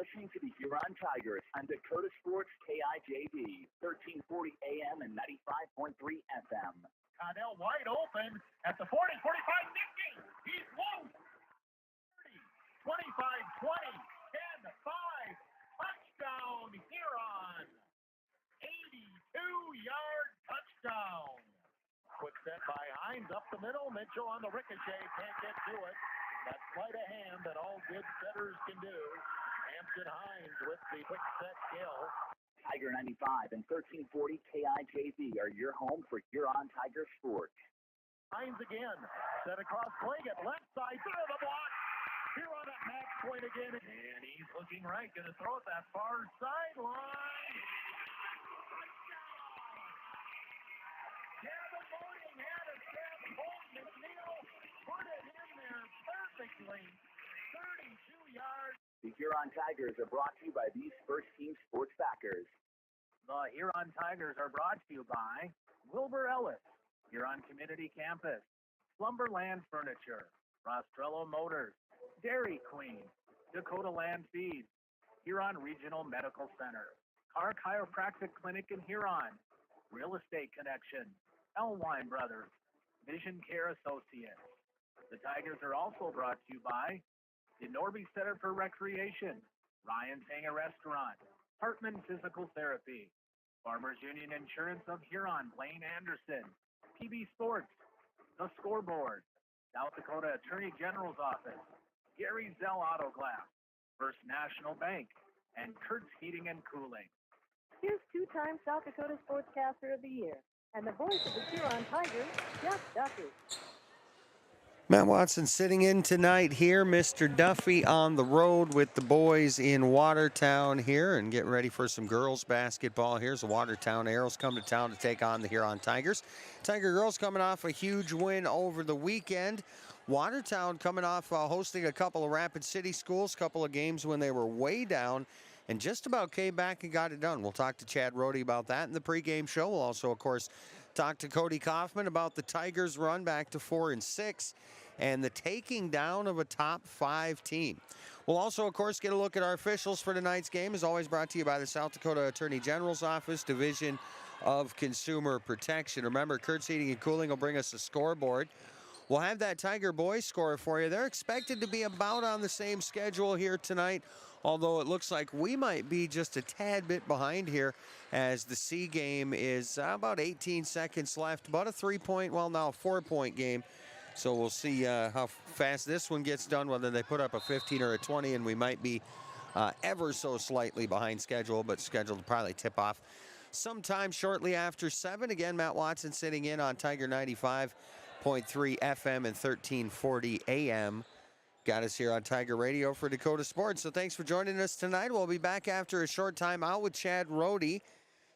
listening to the Huron Tigers on Dakota Sports KIJD, 1340 AM and 95.3 FM. Connell wide open at the 40, 45, 50. He's loose. 30, 25, 20, 10, 5. Touchdown, Huron. 82-yard touchdown. Quick set by Hines up the middle. Mitchell on the ricochet. Can't get to it. That sleight of hand that all good setters can do. Hampton Hines with the quick set kill. Tiger 95 and 1340 KIJV are your home for Huron Tiger Sports. Hines again. Set across Plaggett. Left side. Through the block. Huron at match point again. And he's looking right. Going to throw it that far sideline. Gavin Moaning had a step. Holt McNeil put it in there perfectly. 32 yards. The Huron Tigers are brought to you by these First Team Sports backers. The Huron Tigers are brought to you by Wilbur Ellis, Huron Community Campus, Slumberland Furniture, Rostrello Motors, Dairy Queen, Dakota Land Feeds, Huron Regional Medical Center, Car Chiropractic Clinic in Huron, Real Estate Connection, Elwine Brothers, Vision Care Associates. The Tigers are also brought to you by the Norby Center for Recreation, Ryan's Hanger Restaurant, Hartman Physical Therapy, Farmers Union Insurance of Huron, Blaine Anderson, PB Sports, The Scoreboard, South Dakota Attorney General's Office, Gary Zell Auto Glass, First National Bank, and Kurtz Heating and Cooling. Here's two-time South Dakota Sportscaster of the Year and the voice of the Huron Tigers, Jeff Duffy. Matt Watson sitting in tonight here. Mr. Duffy on the road with the boys in Watertown here and getting ready for some girls basketball. Here's the Watertown Arrows come to town to take on the Huron Tigers. Tiger girls coming off a huge win over the weekend. Watertown coming off hosting a couple of Rapid City schools, couple of games when they were way down, and just about came back and got it done. We'll talk to Chad Rohde about that in the pregame show. We'll also, of course, talk to Cody Kaufman about the Tigers' run back to 4-6 and the taking down of a top 5 team. We'll also, of course, get a look at our officials for tonight's game, as always brought to you by the South Dakota Attorney General's Office, Division of Consumer Protection. Remember, Kurtz Heating and Cooling will bring us a scoreboard. We'll have that Tiger boys score for you. They're expected to be about on the same schedule here tonight, although it looks like we might be just a tad bit behind here as the C game is about 18 seconds left, about a 3-point, well, now a 4-point game. So we'll see how fast this one gets done, whether they put up a 15 or a 20, and we might be ever so slightly behind schedule, but scheduled to probably tip off sometime shortly after 7. Again, Matt Watson sitting in on Tiger 95.3 FM and 1340 AM. Got us here on Tiger Radio for Dakota Sports. So thanks for joining us tonight. We'll be back after a short time out with Chad Rohde.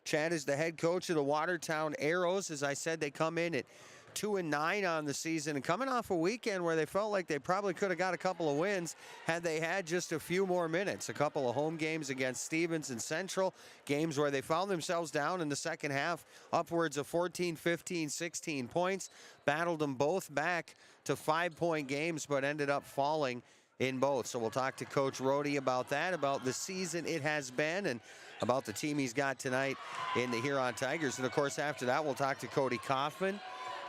Chad is the head coach of the Watertown Arrows. As I said, they come in at 2-9 on the season and coming off a weekend where they felt like they probably could have got a couple of wins had they had just a few more minutes. A couple of home games against Stevens and Central, games where they found themselves down in the second half, upwards of 14, 15, 16 points, battled them both back to 5-point games, but ended up falling in both. So we'll talk to Coach Rohde about that, about the season it has been, and about the team he's got tonight in the Huron Tigers. And of course, after that, we'll talk to Cody Kaufman.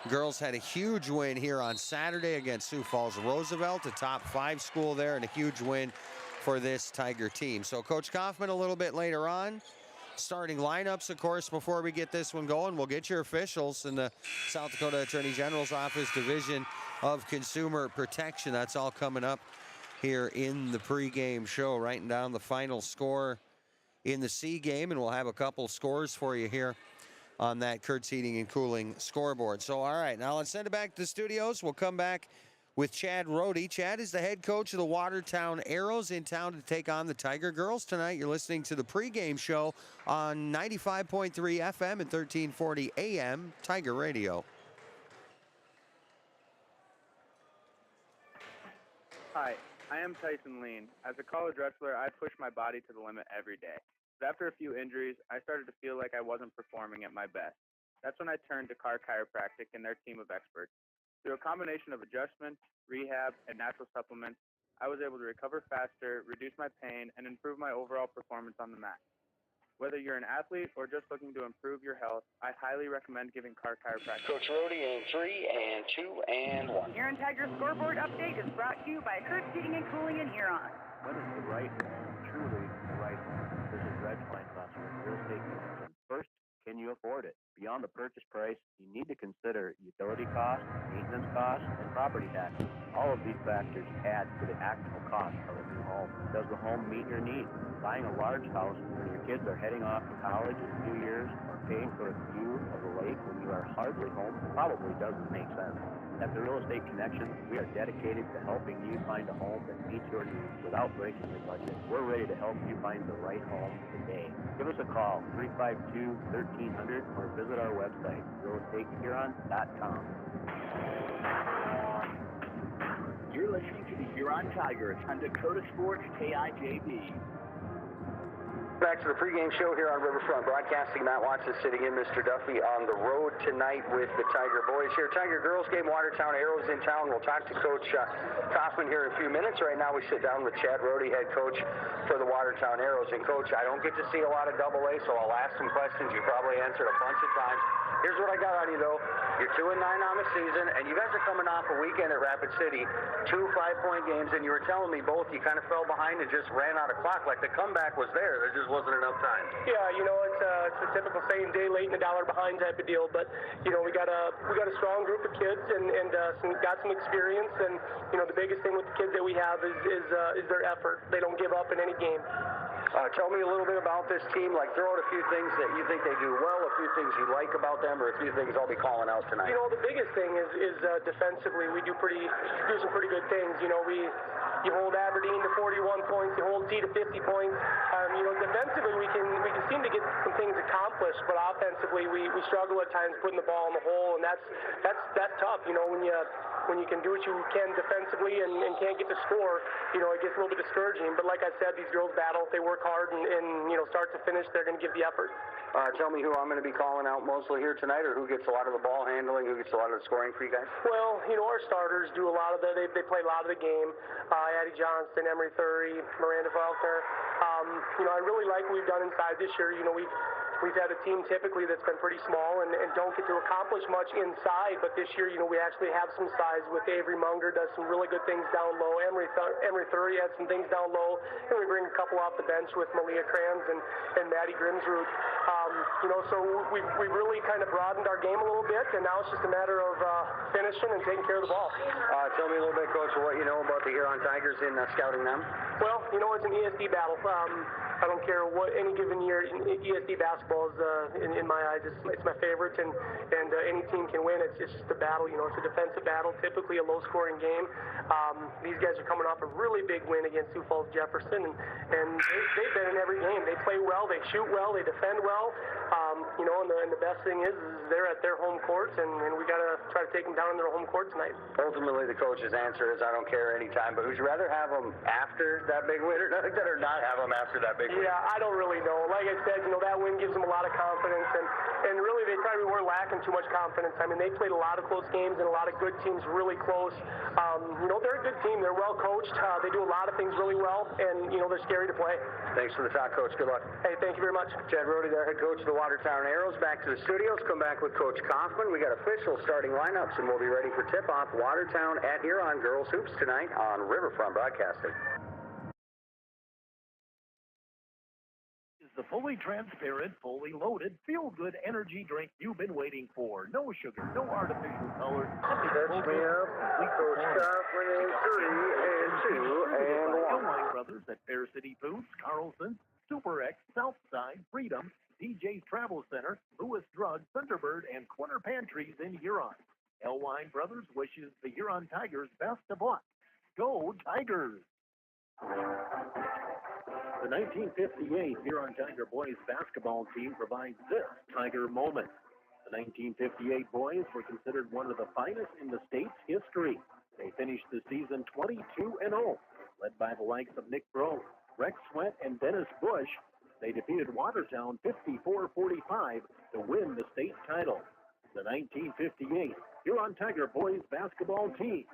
Girls had a huge win here on Saturday against Sioux Falls Roosevelt, a top 5 school there, and a huge win for this Tiger team. So Coach Kaufman a little bit later on. Starting lineups, of course, before we get this one going, we'll get your officials in the South Dakota Attorney General's Office, Division of Consumer Protection. That's all coming up here in the pregame show, writing down the final score in the C game, and we'll have a couple scores for you here on that Kurtz Heating and Cooling scoreboard. So, all right, now let's send it back to the studios. We'll come back with Chad Rohde. Chad is the head coach of the Watertown Arrows, in town to take on the Tiger girls tonight. You're listening to the pregame show on 95.3 FM and 1340 AM Tiger Radio. Hi, I am Tyson Lean. As a college wrestler, I push my body to the limit every day. But after a few injuries, I started to feel like I wasn't performing at my best. That's when I turned to Car Chiropractic and their team of experts. Through a combination of adjustments, rehab, and natural supplements, I was able to recover faster, reduce my pain, and improve my overall performance on the mat. Whether you're an athlete or just looking to improve your health, I highly recommend giving Car Chiropractic. Coach Rody in 3 and 2 and 1. Huron Tiger scoreboard update is brought to you by Kurt's Heating and Cooling in Huron. When is the right home truly the right home? Visit Ridgeline Cluster Real Estate Connection. First, can you afford it? Beyond the purchase price, you need to consider utility costs, maintenance costs, and property taxes. All of these factors add to the actual cost of a new home. Does the home meet your needs? Buying a large house when your kids are heading off to college in a few years, or paying for a view of the lake when you are hardly home probably doesn't make sense. At the Real Estate Connection, we are dedicated to helping you find a home that meets your needs without breaking your budget. We're ready to help you find the right home today. Give us a call, 352-1300, or visit our website, realestatehuron.com. You're listening to the Huron Tigers on Dakota Sports KIJB. Back to the pregame show here on Riverfront Broadcasting. Matt Watson sitting in, Mr. Duffy on the road tonight with the Tiger boys here. Tiger girls game, Watertown Arrows in town. We'll talk to Coach Kaufman here in a few minutes. Right now we sit down with Chad Rody, head coach for the Watertown Arrows. And Coach, I don't get to see a lot of AA, so I'll ask some questions you probably answered a bunch of times. Here's what I got on you, though. You're 2-9 on the season, and you guys are coming off a weekend at Rapid City, 2 5-point games, and you were telling me both you kind of fell behind and just ran out of clock. Like the comeback was there just wasn't enough time. Yeah, it's a typical same day late and a dollar behind type of deal. But we got a strong group of kids and got some experience. And the biggest thing with the kids that we have is their effort. They don't give up in any game. Tell me a little bit about this team. Like, throw out a few things that you think they do well, a few things you like about them, or a few things I'll be calling out tonight. The biggest thing is defensively we do some pretty good things. You hold Aberdeen to 41 points, you hold T to 50 points. Defensively we can seem to get some things accomplished, but offensively we struggle at times putting the ball in the hole, and that's tough. When you can do what you can defensively and can't get the score, it gets a little bit discouraging. But like I said, these girls battle. If they work hard and start to finish, they're going to give the effort. Tell me who I'm going to be calling out mostly here tonight, or who gets a lot of the ball handling, who gets a lot of the scoring for you guys? Well, our starters do a lot of they play a lot of the game. Addie Johnston, Emery Thury, Miranda Faulkner. I really like what we've done inside this year. We've had a team typically that's been pretty small and don't get to accomplish much inside, but this year, we actually have some size with Avery Munger, does some really good things down low. Emery Thury has some things down low, and we bring a couple off the bench with Malia Kranz and Maddie Grimsrud. So we've really kind of broadened our game a little bit, and now it's just a matter of finishing and taking care of the ball. Tell me a little bit, Coach, what you know about the Huron Tigers in scouting them. Well, it's an ESD battle. I don't care what any given year. ESD basketball is, in my eyes, it's my favorite, and any team can win. It's just a battle. It's a defensive battle, typically a low-scoring game. These guys are coming off a really big win against Sioux Falls Jefferson, and they've been in every game. They play well, they shoot well, they defend well. And the best thing is they're at their home court, and we got to try to take them down in their home court tonight. Ultimately, the coach's answer is I don't care any time, but would you rather have them after that big win or not have them after that big win? Yeah, I don't really know. Like I said, that win gives them a lot of confidence, and really they probably weren't lacking too much confidence. I mean, they played a lot of close games and a lot of good teams really close. They're a good team. They're well coached. They do a lot of things really well, and, they're scary to play. Thanks for the talk, Coach. Good luck. Hey, thank you very much. Chad Rody there, head coach of the Watertown Arrows. Back to the studios. Come back with Coach Kaufman. We got official starting lineups, and we'll be ready for tip-off Watertown at Huron Girls Hoops tonight on Riverfront Broadcasting. The fully transparent, fully loaded, feel-good energy drink you've been waiting for. No sugar, no artificial colors. Catch me up. Coach Kaufman in 3 and 2 and 1. Elwine Brothers at Fair City Foods, Carlson, Super X, Southside, Freedom, DJ's Travel Center, Lewis Drug, Thunderbird, and Corner Pantries in Huron. Elwine Brothers wishes the Huron Tigers best of luck. Go Tigers! The 1958 Huron Tiger boys basketball team provides this Tiger moment. The 1958 boys were considered one of the finest in the state's history. They finished the season 22-0, led by the likes of Nick Bro, Rex Sweat, and Dennis Bush. They defeated Watertown 54-45 to win the state title. The 1958 Huron Tiger boys basketball team,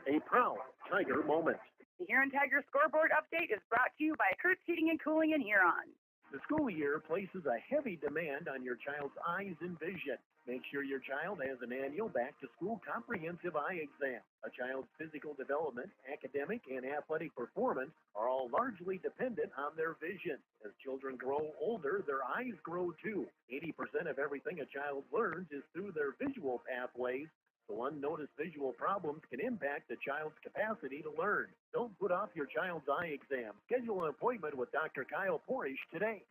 a proud Tiger moment. The Huron Tigers scoreboard update is brought to you by Kurt's Heating and Cooling in Huron. The school year places a heavy demand on your child's eyes and vision. Make sure your child has an annual back-to-school comprehensive eye exam. A child's physical development, academic, and athletic performance are all largely dependent on their vision. As children grow older, their eyes grow too. 80% of everything a child learns is through their visual pathways, so unnoticed visual problems can impact a child's capacity to learn. Don't put off your child's eye exam. Schedule an appointment with Dr. Kyle Porish today.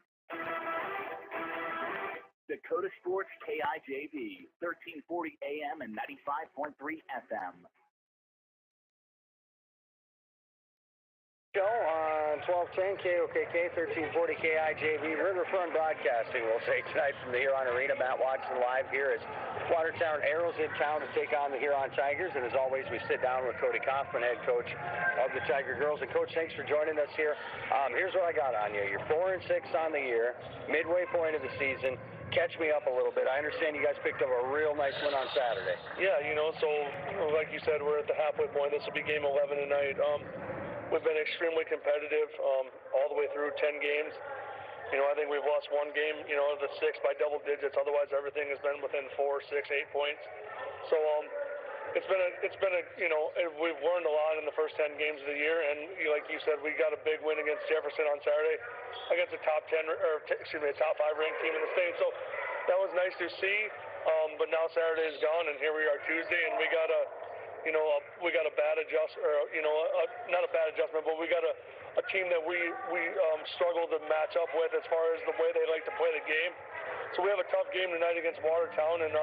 Dakota Sports KIJV, 1340 AM and 95.3 FM. Show on 1210 KOKK, 1340 KIJV, Riverfront Broadcasting. We'll say tonight from the Huron Arena. Matt Watson live here as Watertown Arrows in town to take on the Huron Tigers. And as always, we sit down with Cody Kaufman, head coach of the Tiger Girls. And Coach, thanks for joining us here. Here's what I got on you. You're 4-6 on the year, midway point of the season. Catch me up a little bit. I understand you guys picked up a real nice win on Saturday. Yeah, so like you said, we're at the halfway point. This will be game 11 tonight. We've been extremely competitive all the way through 10 games. I think we've lost one game, the 6 by double digits. Otherwise, everything has been within 4, 6, 8 points. So it's been a we've learned a lot in the first 10 games of the year. And like you said, we got a big win against Jefferson on Saturday against a top 10 a top 5 ranked team in the state. So that was nice to see. But now Saturday is gone, and here we are Tuesday, and we got a bad adjustment, not a bad adjustment, but we got a team that we struggle to match up with as far as the way they like to play the game. So we have a tough game tonight against Watertown, and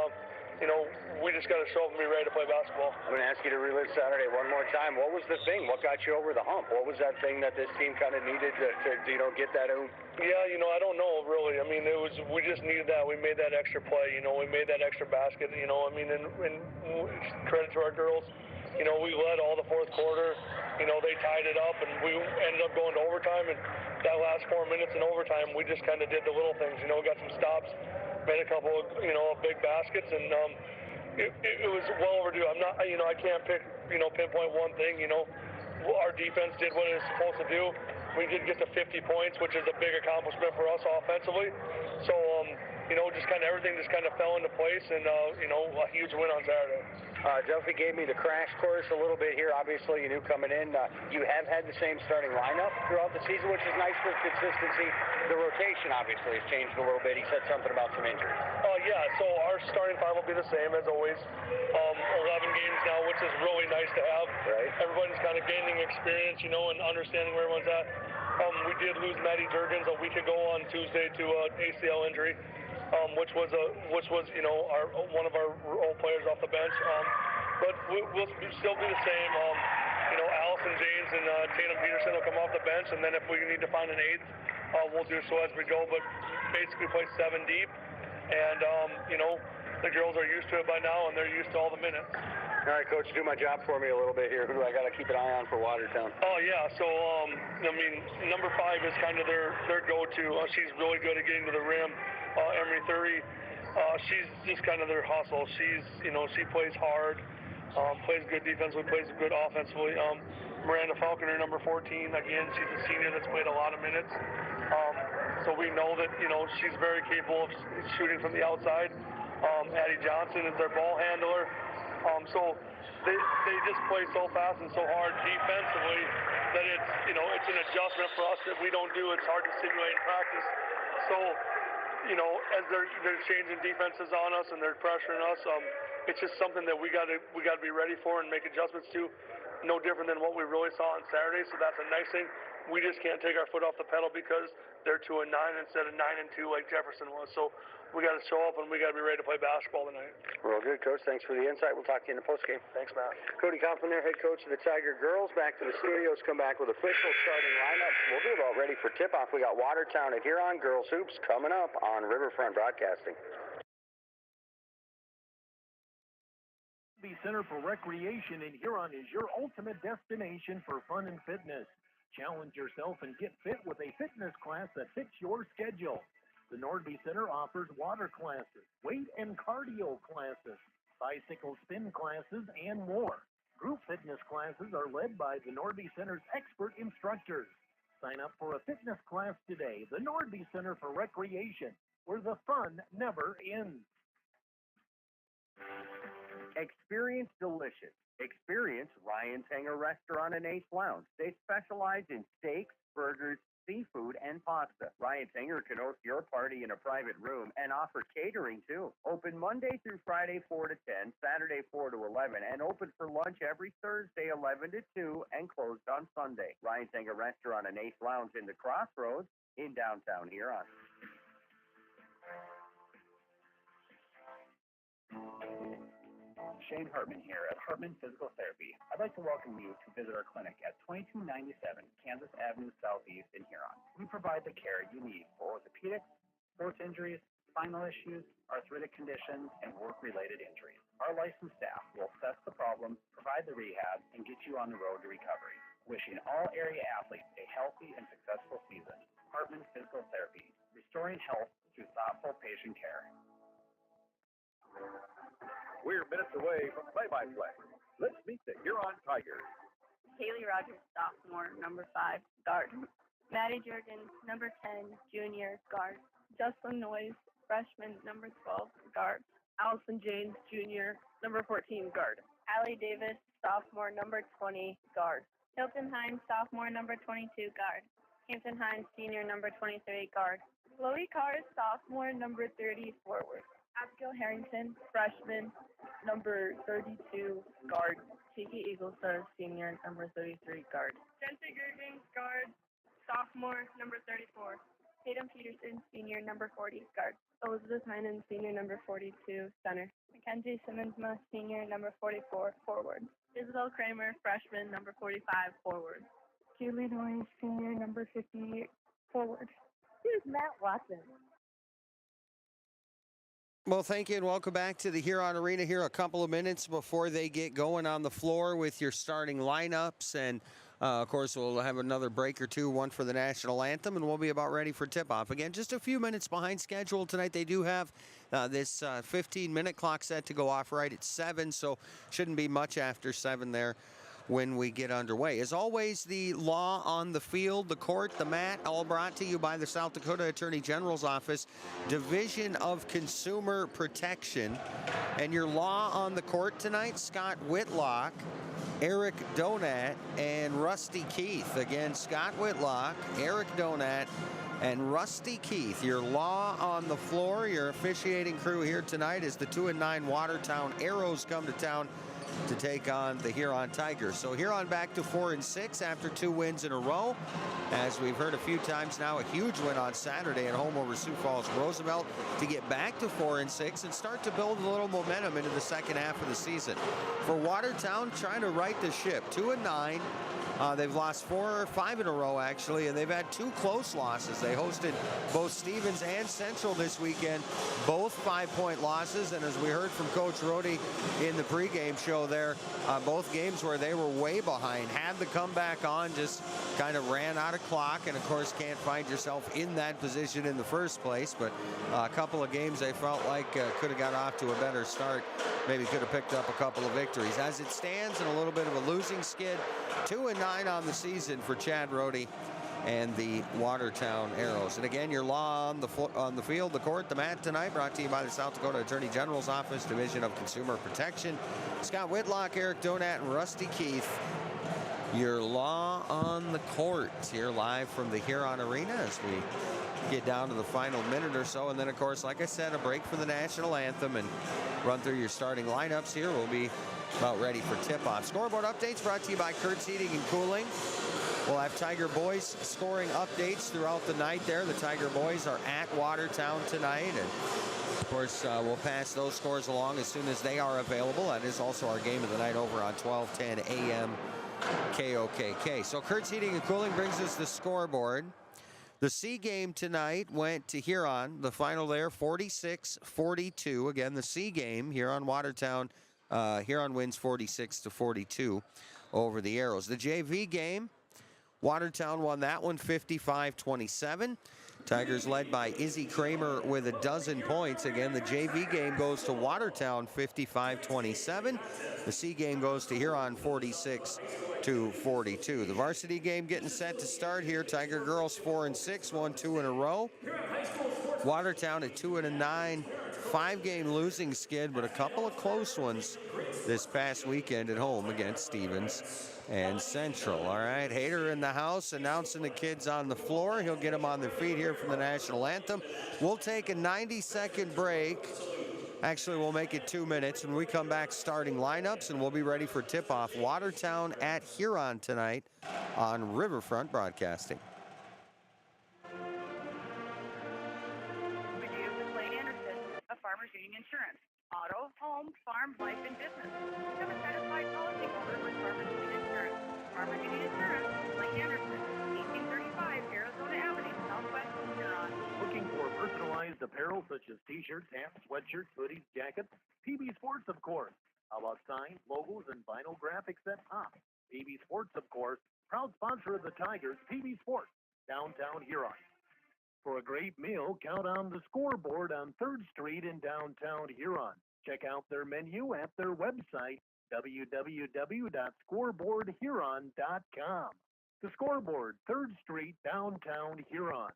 we just got to show up and be ready to play basketball. I'm going to ask you to relive Saturday one more time. What was the thing? What got you over the hump? What was that thing that this team kind of needed to get that out? Yeah, I don't know really. I mean, we just needed that. We made that extra play. We made that extra basket. And credit to our girls. We led all the fourth quarter. They tied it up, and we ended up going to overtime. And that last 4 minutes in overtime, we just kind of did the little things. We got some stops, made a couple of big baskets, and it was well overdue. I'm not, I can't pinpoint one thing. Our defense did what it was supposed to do. We did get to 50 points, which is a big accomplishment for us offensively. So just kind of everything just kind of fell into place, and a huge win on Saturday. Duffy gave me the crash course a little bit here. Obviously, you knew coming in, you have had the same starting lineup throughout the season, which is nice for consistency. The rotation obviously has changed a little bit. He said something about some injuries. Yeah, so our starting five will be the same as always. 11 games now, which is really nice to have. Right. Everybody's kind of gaining experience, and understanding where everyone's at. We did lose Maddie Jurgens a week ago on Tuesday to an ACL injury. Which was one of our role players off the bench. But we'll still be the same. Allison James and Tatum Peterson will come off the bench, and then if we need to find an eighth, we'll do so as we go. But basically play 7 deep, and the girls are used to it by now, and they're used to all the minutes. All right, Coach, do my job for me a little bit here. Who do I got to keep an eye on for Watertown? Oh, yeah. So, number 5 is kind of their go-to. She's really good at getting to the rim. Emery Thury, she's just kind of their hustle. She plays hard, plays good defensively, plays good offensively. Miranda Falconer, number 14, again, she's a senior that's played a lot of minutes. So we know that, she's very capable of shooting from the outside. Addie Johnson is their ball handler. So they just play so fast and so hard defensively that it's an adjustment for us that we don't do. It's hard to simulate in practice. So, as they're changing defenses on us and they're pressuring us, it's just something that we got to be ready for and make adjustments to. No different than what we really saw on Saturday. So that's a nice thing. We just can't take our foot off the pedal because they're 2-9 instead of 9-2 like Jefferson was. So we got to show up and we got to be ready to play basketball tonight. Real good, Coach. Thanks for the insight. We'll talk to you in the postgame. Thanks, Matt. Cody Kaufman there, head coach of the Tiger Girls. Back to the studios. Come back with official starting lineup. We'll be about ready for tip-off. We got Watertown at Huron Girls Hoops coming up on Riverfront Broadcasting. The Center for Recreation in Huron is your ultimate destination for fun and fitness. Challenge yourself and get fit with a fitness class that fits your schedule. The Nordby Center offers water classes, weight and cardio classes, bicycle spin classes, and more. Group fitness classes are led by the Nordby Center's expert instructors. Sign up for a fitness class today. The Nordby Center for Recreation, where the fun never ends. Experience delicious. Experience Ryan's Hangar Restaurant and Ace Lounge. They specialize in steaks, burgers, seafood, and pasta. Ryan's Hangar can host your party in a private room and offer catering too. Open Monday through Friday 4 to 10, Saturday 4 to 11, and open for lunch every Thursday 11 to 2 and closed on Sunday. Ryan's Hangar Restaurant and Ace Lounge in the Crossroads in downtown Huron. Shane Hartman here at Hartman Physical Therapy. I'd like to welcome you to visit our clinic at 2297 Kansas Avenue Southeast in Huron. We provide the care you need for orthopedics, sports injuries, spinal issues, arthritic conditions, and work-related injuries. Our licensed staff will assess the problem, provide the rehab, and get you on the road to recovery. Wishing all area athletes a healthy and successful season. Hartman Physical Therapy, restoring health through thoughtful patient care. We're minutes away from play-by-play. Let's meet the Huron Tigers. Haley Rogers, sophomore, number 5, guard. Maddie Jurgens, number 10, junior, guard. Jocelyn Noyes, freshman, number 12, guard. Allison James, junior, number 14, guard. Allie Davis, sophomore, number 20, guard. Hilton Hines, sophomore, number 22, guard. Hampton Hines, senior, number 23, guard. Chloe Carr, sophomore, number 30, forward. Abigail Harrington, freshman, number 32, guard. Tiki Eaglestar, senior, number 33, guard. Jency Gergens, guard. Sophomore, number 34. Tatum Peterson, senior, number 40, guard. Elizabeth Heinen, senior, number 42, center. Mackenzie Simmonsma, senior, number 44, forward. Isabel Kramer, freshman, number 45, forward. Julie Noyes, senior, number 50, forward. Here's Matt Watson. Well, thank you and welcome back to the Huron Arena here a couple of minutes before they get going on the floor with your starting lineups. And, of course, we'll have another break or two, one for the national anthem, and we'll be about ready for tip-off. Again, just a few minutes behind schedule tonight. They do have this 15-minute clock set to go off right at 7, so shouldn't be much after 7 there when we get underway. As always, the law on the field, the court, the mat, all brought to you by the South Dakota Attorney General's Office, Division of Consumer Protection. And your law on the court tonight, Scott Whitlock, Eric Donat, and Rusty Keith. Again, Scott Whitlock, Eric Donat, and Rusty Keith. Your law on the floor, your officiating crew here tonight as the 2-9 Watertown Arrows come to town to take on the Huron Tigers. So Huron back to 4-6 after 2 wins in a row. As we've heard a few times now, a huge win on Saturday at home over Sioux Falls Roosevelt to get back to 4-6 and start to build a little momentum into the second half of the season. For Watertown, trying to right the ship, 2-9. They've lost 4 or 5 in a row, actually, and they've had 2 close losses. They hosted both Stevens and Central this weekend, both 5-point losses. And as we heard from Coach Rohde in the pregame show there, both games where they were way behind, had the comeback on, just kind of ran out of clock, and of course can't find yourself in that position in the first place. But a couple of games they felt like could have got off to a better start, maybe could have picked up a couple of victories. As it stands, in a little bit of a losing skid, 2-9 on the season for Chad Rohde and the Watertown Arrows. And again, your law on the field, the court, the mat tonight, brought to you by the South Dakota Attorney General's Office, Division of Consumer Protection. Scott Whitlock, Eric Donat, and Rusty Keith. Your law on the court here live from the Huron Arena as we get down to the final minute or so. And then, of course, like I said, a break for the national anthem and run through your starting lineups here. We'll be about ready for tip-off. Scoreboard updates brought to you by Kurt's Heating and Cooling. We'll have Tiger Boys scoring updates throughout the night there. The Tiger Boys are at Watertown tonight. And, of course, we'll pass those scores along as soon as they are available. That is also our game of the night over on 1210 AM KOKK. So Kurt's Heating and Cooling brings us the scoreboard. The C game tonight went to Huron. The final there, 46-42. Again, the C game, Huron Watertown. Huron wins 46-42 over the Arrows. The JV game, Watertown won that one 55-27. Tigers led by Izzy Kramer with a dozen points. Again, the JV game goes to Watertown 55-27. The C game goes to Huron 46-42. The varsity game getting set to start here. Tiger girls 4-6, won 2 in a row. Watertown at 2-9, 5-game losing skid, but a couple of close ones this past weekend at home against Stevens and Central. All right, Hayter in the house announcing the kids on the floor. He'll get them on their feet here from the national anthem. We'll take a 90-second break. Actually, we'll make it 2 minutes. When we come back, starting lineups, and we'll be ready for tip-off. Watertown at Huron tonight on Riverfront Broadcasting. Farmers Union Insurance. Auto, home, farm, life, and business. Have a satisfied policyholder with Farmers Union Insurance. Farmers Union Insurance, Lake Anderson, 1835 Arizona Avenue, Southwest Huron. Looking for personalized apparel such as t-shirts, hats, sweatshirts, hoodies, jackets? PB Sports, of course. How about signs, logos, and vinyl graphics that pop? PB Sports, of course. Proud sponsor of the Tigers, PB Sports, downtown Huron. For a great meal, count on the Scoreboard on 3rd Street in downtown Huron. Check out their menu at their website, www.scoreboardhuron.com. The Scoreboard, 3rd Street, downtown Huron.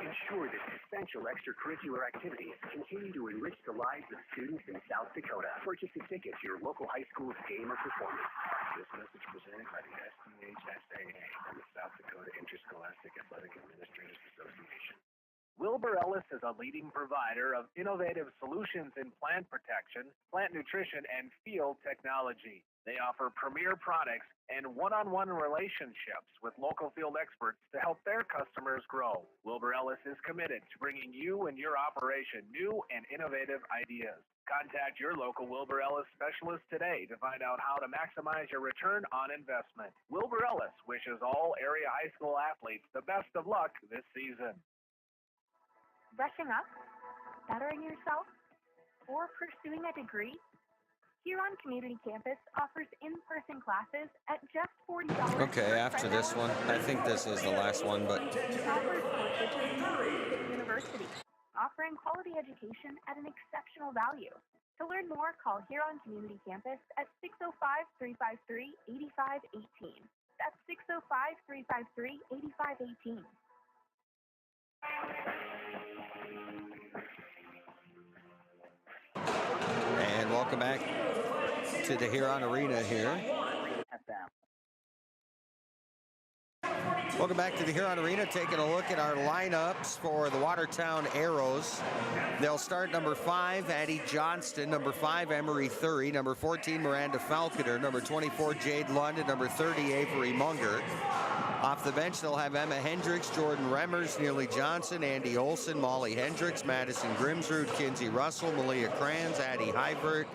Ensure that essential extracurricular activities continue to enrich the lives of students in South Dakota. Purchase a ticket to your local high school's game or performance. This message presented by the SDHSAA and the South Dakota Interscholastic Athletic Administrators Association. Wilbur Ellis is a leading provider of innovative solutions in plant protection, plant nutrition, and field technology. They offer premier products and one-on-one relationships with local field experts to help their customers grow. Wilbur Ellis is committed to bringing you and your operation new and innovative ideas. Contact your local Wilbur Ellis specialist today to find out how to maximize your return on investment. Wilbur Ellis wishes all area high school athletes the best of luck this season. Brushing up, bettering yourself, or pursuing a degree? Huron Community Campus offers in-person classes at just $40. Okay, after this one, I think this is the last one, but Offers courses at University, offering quality education at an exceptional value. To learn more, call Huron Community Campus at 605-353-8518. That's 605-353-8518. And welcome back to the Huron Arena here. Welcome back to the Huron Arena, taking a look at our lineups for the Watertown Arrows. They'll start number 5, Addie Johnston, number 5, Emery Thury, number 14, Miranda Falconer, number 24, Jade London, number 30, Avery Munger. Off the bench, they'll have Emma Hendricks, Jordan Remmers, Neely Johnson, Andy Olson, Molly Hendricks, Madison Grimsrud, Kinsey Russell, Malia Kranz, Addie Hybert,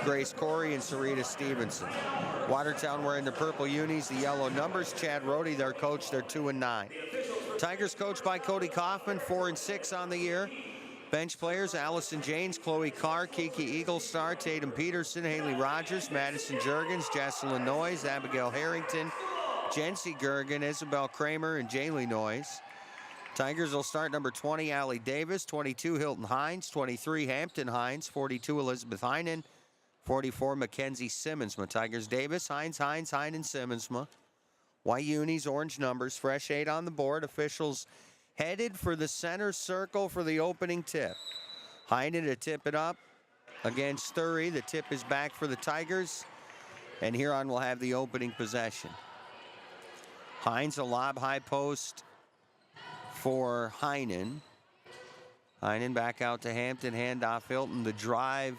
Grace Corey, and Sarita Stevenson. Watertown wearing the purple unis, the yellow numbers. Chad Rohde, their coach, they're 2-9. Tigers coached by Cody Kaufman, 4-6 on the year. Bench players, Allison Janes, Chloe Carr, Kiki Eaglestar, Tatum Peterson, Haley Rogers, Madison Jurgens, Jesselyn Noyes, Abigail Harrington, Jency Gergen, Isabel Kramer, and Jaylee Noyes. Tigers will start number 20, Allie Davis, 22, Hilton Hines, 23, Hampton Hines, 42, Elizabeth Heinen, 44, Mackenzie Simmonsma. Tigers Davis, Hines, Heinen, Simmonsma. White unis, orange numbers, fresh 8 on the board. Officials headed for the center circle for the opening tip. Heinen to tip it up against Thury. The tip is back for the Tigers, and Huron will have the opening possession. Hines, a lob high post for Heinen. Heinen back out to Hampton, handoff Hilton. The drive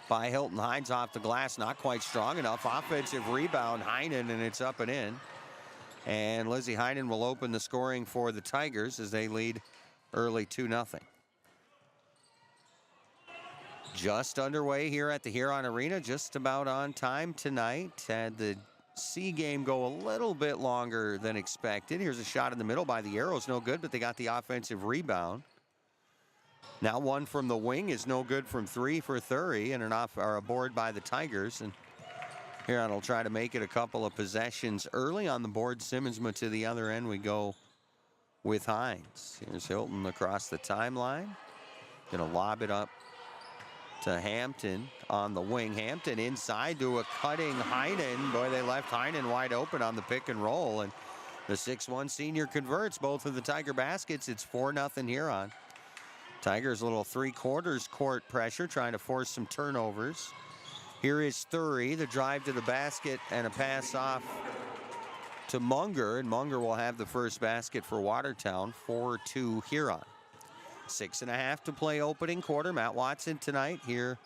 by Hilton Hines off the glass, not quite strong enough. Offensive rebound, Heinen, and it's up and in. And Lizzie Heinen will open the scoring for the Tigers as they lead early 2-0. Just underway here at the Huron Arena, just about on time tonight. Had the C game go a little bit longer than expected. Here's a shot in the middle by the Arrows, no good, but they got the offensive rebound. Now one from the wing is no good from 3 for Thury, and a board by the Tigers. And Huron will try to make it a couple of possessions early on the board. Simmonsma to the other end. We go with Hines. Here's Hilton across the timeline. Going to lob it up to Hampton on the wing. Hampton inside to a cutting Heinen. Boy, they left Heinen wide open on the pick and roll. And the 6'1 senior converts both of the Tiger baskets. It's 4-0 Huron. Tigers a little three-quarters court pressure, trying to force some turnovers. Here is Thury, the drive to the basket and a pass off to Munger. And Munger will have the first basket for Watertown. 4-2 Huron. 6.5 to play opening quarter. Matt Watson tonight here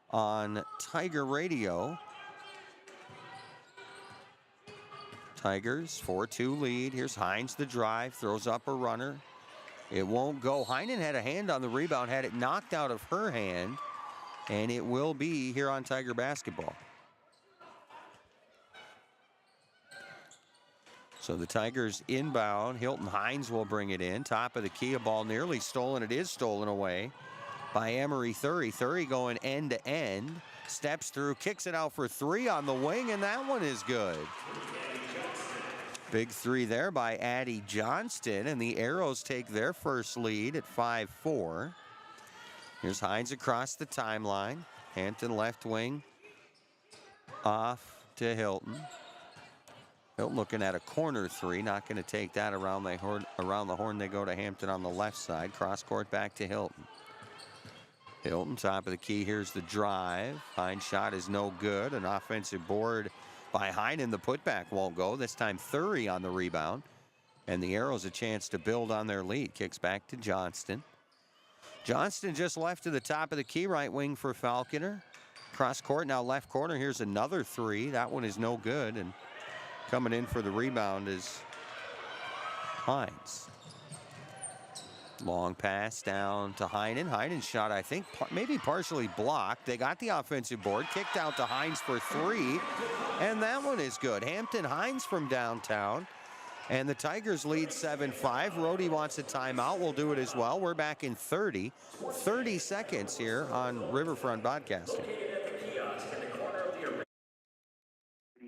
on Tiger Radio. Tigers 4-2 lead. Here's Hines the drive, throws up a runner. It won't go. Heinen had a hand on the rebound, had it knocked out of her hand, and it will be here on Tiger basketball. So the Tigers inbound. Hilton Hines will bring it in. Top of the key, a ball nearly stolen. It is stolen away by Emery Thury. Thury going end to end. Steps through, kicks it out for three on the wing, and that one is good. Big three there by Addie Johnston, and the Arrows take their first lead at 5-4. Here's Hines across the timeline. Hampton left wing off to Hilton. Hilton looking at a corner three, not going to take that around the horn. They go to Hampton on the left side. Cross court back to Hilton. Hilton, top of the key. Here's the drive. Hines shot is no good. An offensive board by Heinen. The putback won't go. This time Thury on the rebound. And the Arrows a chance to build on their lead. Kicks back to Johnston. Johnston just left to the top of the key. Right wing for Falconer. Cross court now left corner. Here's another three. That one is no good. And coming in for the rebound is Hines. Long pass down to Heinen. Heinen's shot, I think, maybe partially blocked. They got the offensive board. Kicked out to Hines for three. And that one is good. Hampton Hines from downtown. And the Tigers lead 7-5. Rhodey wants a timeout. We'll do it as well. We're back in 30 seconds here on Riverfront Broadcasting.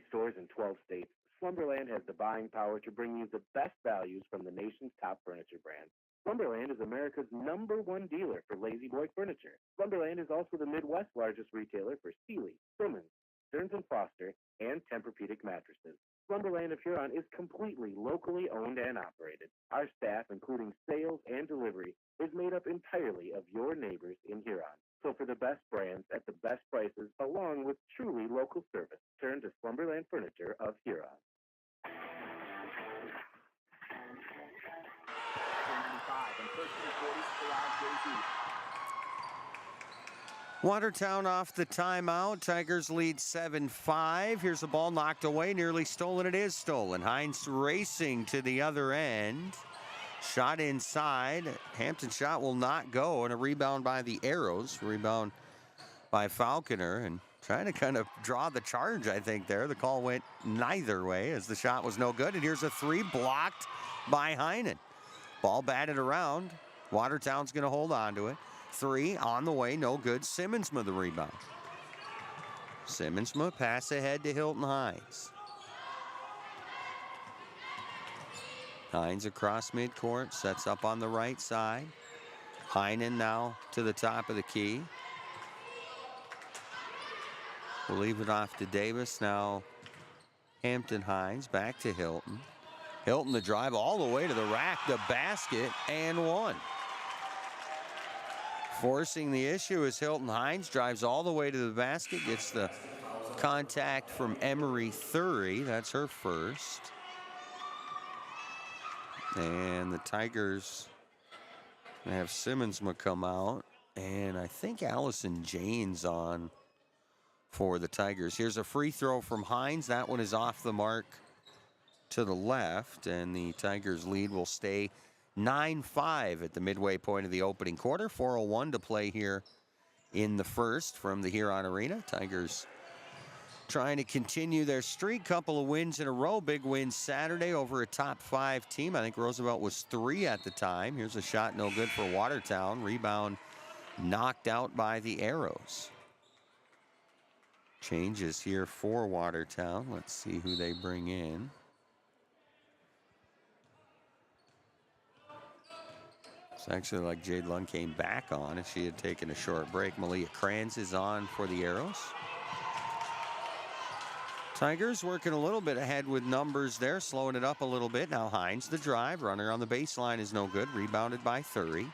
Stores in 12 states, Slumberland has the buying power to bring you the best values from the nation's top furniture brands. Slumberland is America's #1 dealer for Lazy Boy furniture. Slumberland is also the Midwest's largest retailer for Sealy, Simmons, Stearns & Foster, and Tempur-Pedic mattresses. Slumberland of Huron is completely locally owned and operated. Our staff, including sales and delivery, is made up entirely of your neighbors in Huron. So for the best brands at the best prices, along with truly local service, turn to Slumberland Furniture of Huron. Watertown off the timeout. Tigers lead 7-5. Here's a ball knocked away, nearly stolen. It is stolen. Hines racing to the other end. Shot inside. Hampton shot will not go, and a rebound by the Arrows. Rebound by Falconer, and trying to kind of draw the charge, I think, there. The call went neither way as the shot was no good. And here's a three blocked by Heinen. Ball batted around. Watertown's going to hold on to it. Three on the way, no good. Simmonsma the rebound. Simmonsma pass ahead to Hilton Hines. Hines across midcourt, sets up on the right side. Heinen now to the top of the key. We'll leave it off to Davis. Now Hampton Hines back to Hilton. Hilton the drive all the way to the rack, the basket, and one. Forcing the issue is Hilton Hines, drives all the way to the basket, gets the contact from Emery Thury. That's her first. And the Tigers have Simmonsma come out, and I think Allison Jane's on for the Tigers. Here's a free throw from Hines. That one is off the mark to the left, and the Tigers lead will stay 9-5 at the midway point of the opening quarter. 4:01 to play here in the first from the Huron Arena. Tigers trying to continue their streak. Couple of wins in a row. Big win Saturday over a top 5 team. I think Roosevelt was 3 at the time. Here's a shot no good for Watertown. Rebound knocked out by the Arrows. Changes here for Watertown. Let's see who they bring in. It's actually like Jade Lund came back on as she had taken a short break. Malia Kranz is on for the Arrows. Tigers working a little bit ahead with numbers there, slowing it up a little bit. Now Hines the drive. Runner on the baseline is no good. Rebounded by Thury.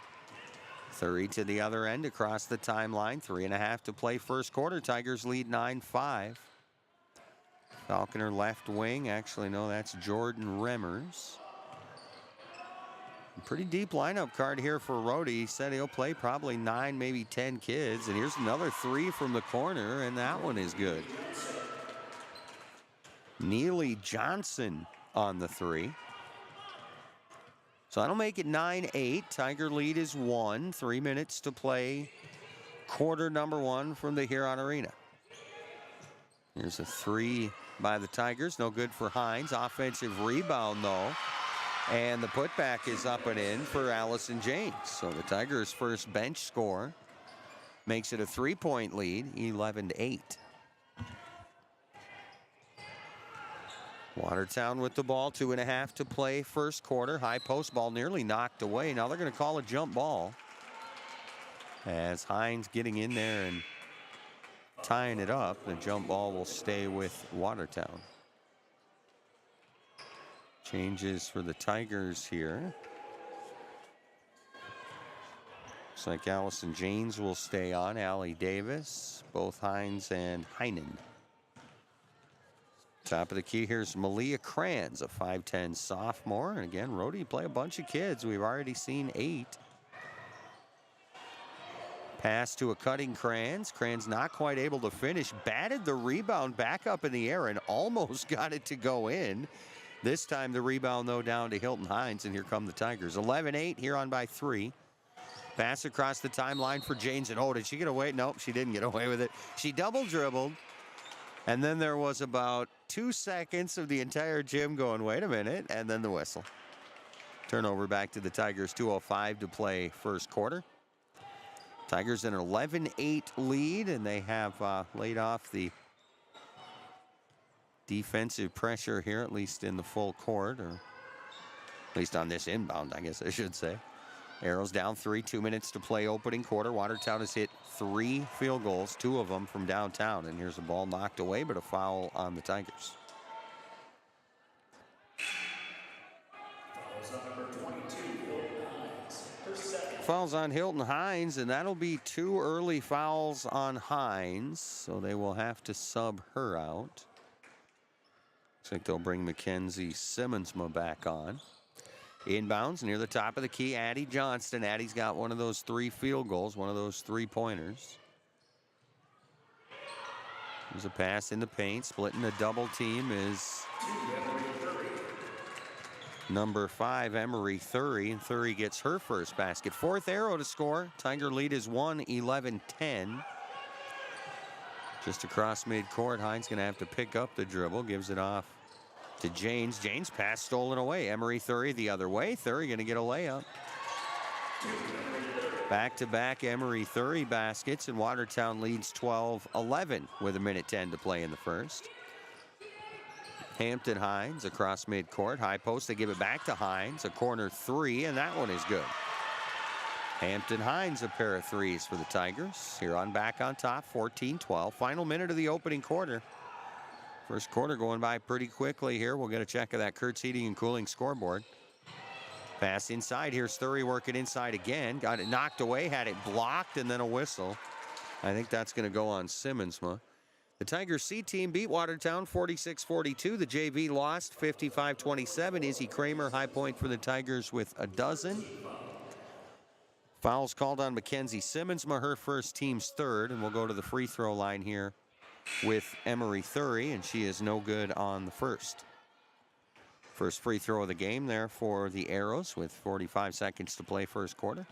Thury to the other end across the timeline. 3.5 to play first quarter. Tigers lead 9-5. Falconer left wing. Actually, no, that's Jordan Remmers. Pretty deep lineup card here for Rhodey. He said he'll play probably 9, maybe 10 kids. And here's another 3 from the corner, and that one is good. Neely Johnson on the 3. So that'll make it 9-8. Tiger lead is 1. 3 minutes to play quarter number 1 from the Huron Arena. Here's a 3 by the Tigers. No good for Hines. Offensive rebound, though. And the putback is up and in for Allison James. So the Tigers' first bench score makes it a 3-point lead, 11-8. Watertown with the ball, 2.5 to play first quarter. High post ball nearly knocked away. Now they're going to call a jump ball as Hines getting in there and tying it up. The jump ball will stay with Watertown. Changes for the Tigers here. Looks like Allison James will stay on. Allie Davis, both Hines and Heinen. Top of the key, here's Malia Kranz, a 5'10 sophomore. And again, Rhodey play a bunch of kids. We've already seen 8. Pass to a cutting Kranz. Kranz not quite able to finish. Batted the rebound back up in the air and almost got it to go in. This time the rebound, though, down to Hilton Hines, and here come the Tigers. 11-8, Huron by 3. Pass across the timeline for James, and oh, did she get away? Nope, she didn't get away with it. She double dribbled, and then there was about 2 seconds of the entire gym going, wait a minute, and then the whistle. Turnover back to the Tigers, 2:05 to play first quarter. Tigers in an 11-8 lead, and they have laid off the defensive pressure here, at least in the full court, or at least on this inbound, I guess I should say. Arrows down 3, 2 minutes to play opening quarter. Watertown has hit 3 field goals, 2 of them from downtown. And here's a ball knocked away, but a foul on the Tigers. Fouls on Hilton Hines, and that'll be 2 early fouls on Hines, so they will have to sub her out. Looks like they'll bring Mackenzie Simmonsma back on. Inbounds near the top of the key, Addie Johnston. Addie's got one of those 3 field goals, one of those 3-pointers. There's a pass in the paint. Splitting a double team is number 5, Emery Thury. And Thury gets her first basket. 4th arrow to score. Tiger lead is 1, 11-10. Just across midcourt, Hines going to have to pick up the dribble. Gives it off to James. James pass stolen away. Emery Thury the other way. Thury going to get a layup. Back-to-back Emery Thury baskets, and Watertown leads 12-11 with 1:10 to play in the first. Hampton Hines across midcourt. High post, they give it back to Hines. A corner 3, and that one is good. Hampton Hines a pair of 3s for the Tigers. Huron back on top, 14-12. Final minute of the opening quarter. First quarter going by pretty quickly here. We'll get a check of that Kurtz Heating and Cooling scoreboard. Pass inside. Here's Thury working inside again. Got it knocked away, had it blocked, and then a whistle. I think that's going to go on Simmonsma. The Tigers C team beat Watertown 46-42. The JV lost 55-27. Izzy Kramer, high point for the Tigers with a dozen. Fouls called on Mackenzie Simmonsma, her first, team's 3rd, and we'll go to the free throw line here with Emery Thury, and she is no good on the first. First free throw of the game there for the Arrows with 45 seconds to play first quarter.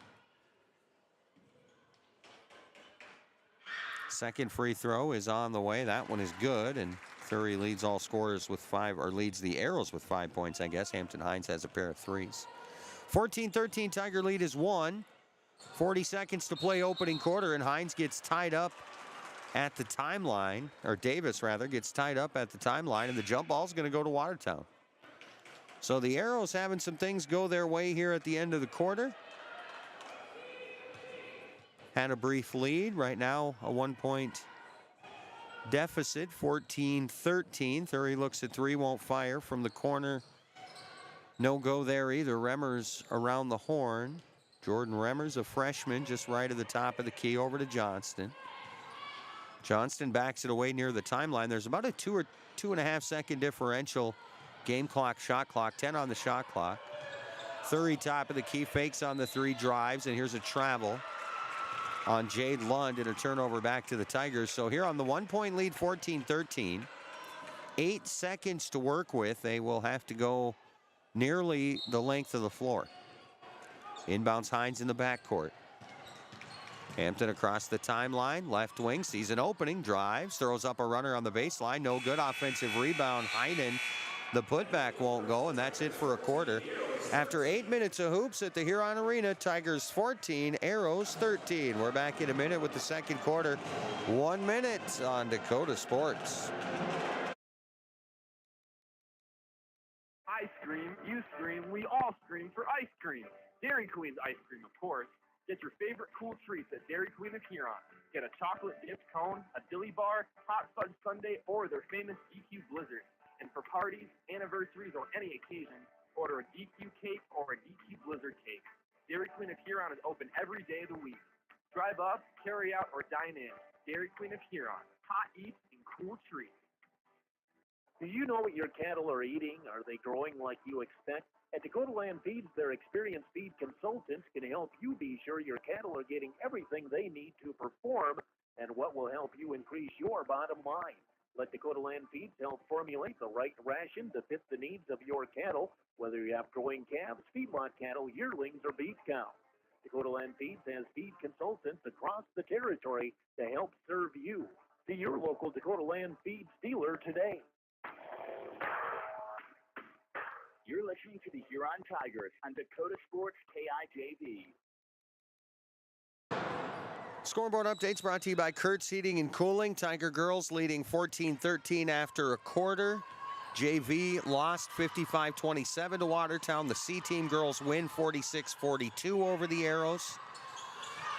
Second free throw is on the way. That one is good, and Thury leads all scorers with 5, or leads the Arrows with 5 points, I guess. Hampton Hines has a pair of 3s. 14-13, Tiger lead is 1. 40 seconds to play opening quarter, and Hines gets tied up at the timeline, or Davis rather, gets tied up at the timeline, and the jump ball's going to go to Watertown. So the Arrows having some things go their way here at the end of the quarter. had a brief lead. Right now, a 1-point deficit, 14-13. Thury looks at three, won't fire from the corner. No go there either. Remmers around the horn. Jordan Remmers, a freshman, just right at the top of the key, over to Johnston. Johnston backs it away near the timeline. There's about a 2 or 2.5 second differential. Game clock, shot clock, 10 on the shot clock. Thury top of the key, fakes on the three, drives, and here's a travel on Jade Lund and a turnover back to the Tigers. So here on the 1-point lead, 14-13. 8 seconds to work with. They will have to go nearly the length of the floor. Inbounds Hines in the backcourt. Hampton across the timeline, left wing, sees an opening, drives, throws up a runner on the baseline, no good. Offensive rebound, Heinen. The putback won't go, and that's it for a quarter. After 8 minutes of hoops at the Huron Arena, Tigers 14, Arrows 13. We're back in a minute with the second quarter. 1 minute on Dakota Sports. I scream, you scream, we all scream for ice cream. Dairy Queen's ice cream, of course. Get your favorite cool treats at Dairy Queen of Huron. Get a chocolate dipped cone, a dilly bar, hot fudge sundae, or their famous DQ Blizzard. And for parties, anniversaries, or any occasion, order a DQ cake or a DQ Blizzard cake. Dairy Queen of Huron is open every day of the week. Drive up, carry out, or dine in. Dairy Queen of Huron. Hot eats and cool treats. Do you know what your cattle are eating? Are they growing like you expect? At Dakota Land Feeds, their experienced feed consultants can help you be sure your cattle are getting everything they need to perform and what will help you increase your bottom line. Let Dakota Land Feeds help formulate the right ration to fit the needs of your cattle, whether you have growing calves, feedlot cattle, yearlings, or beef cows. Dakota Land Feeds has feed consultants across the territory to help serve you. See your local Dakota Land Feeds dealer today. You're listening to the Huron Tigers on Dakota Sports KIJV. Scoreboard updates brought to you by Kurtz Heating and Cooling. Tiger girls leading 14-13 after a quarter. JV lost 55-27 to Watertown. The C-Team girls win 46-42 over the Arrows.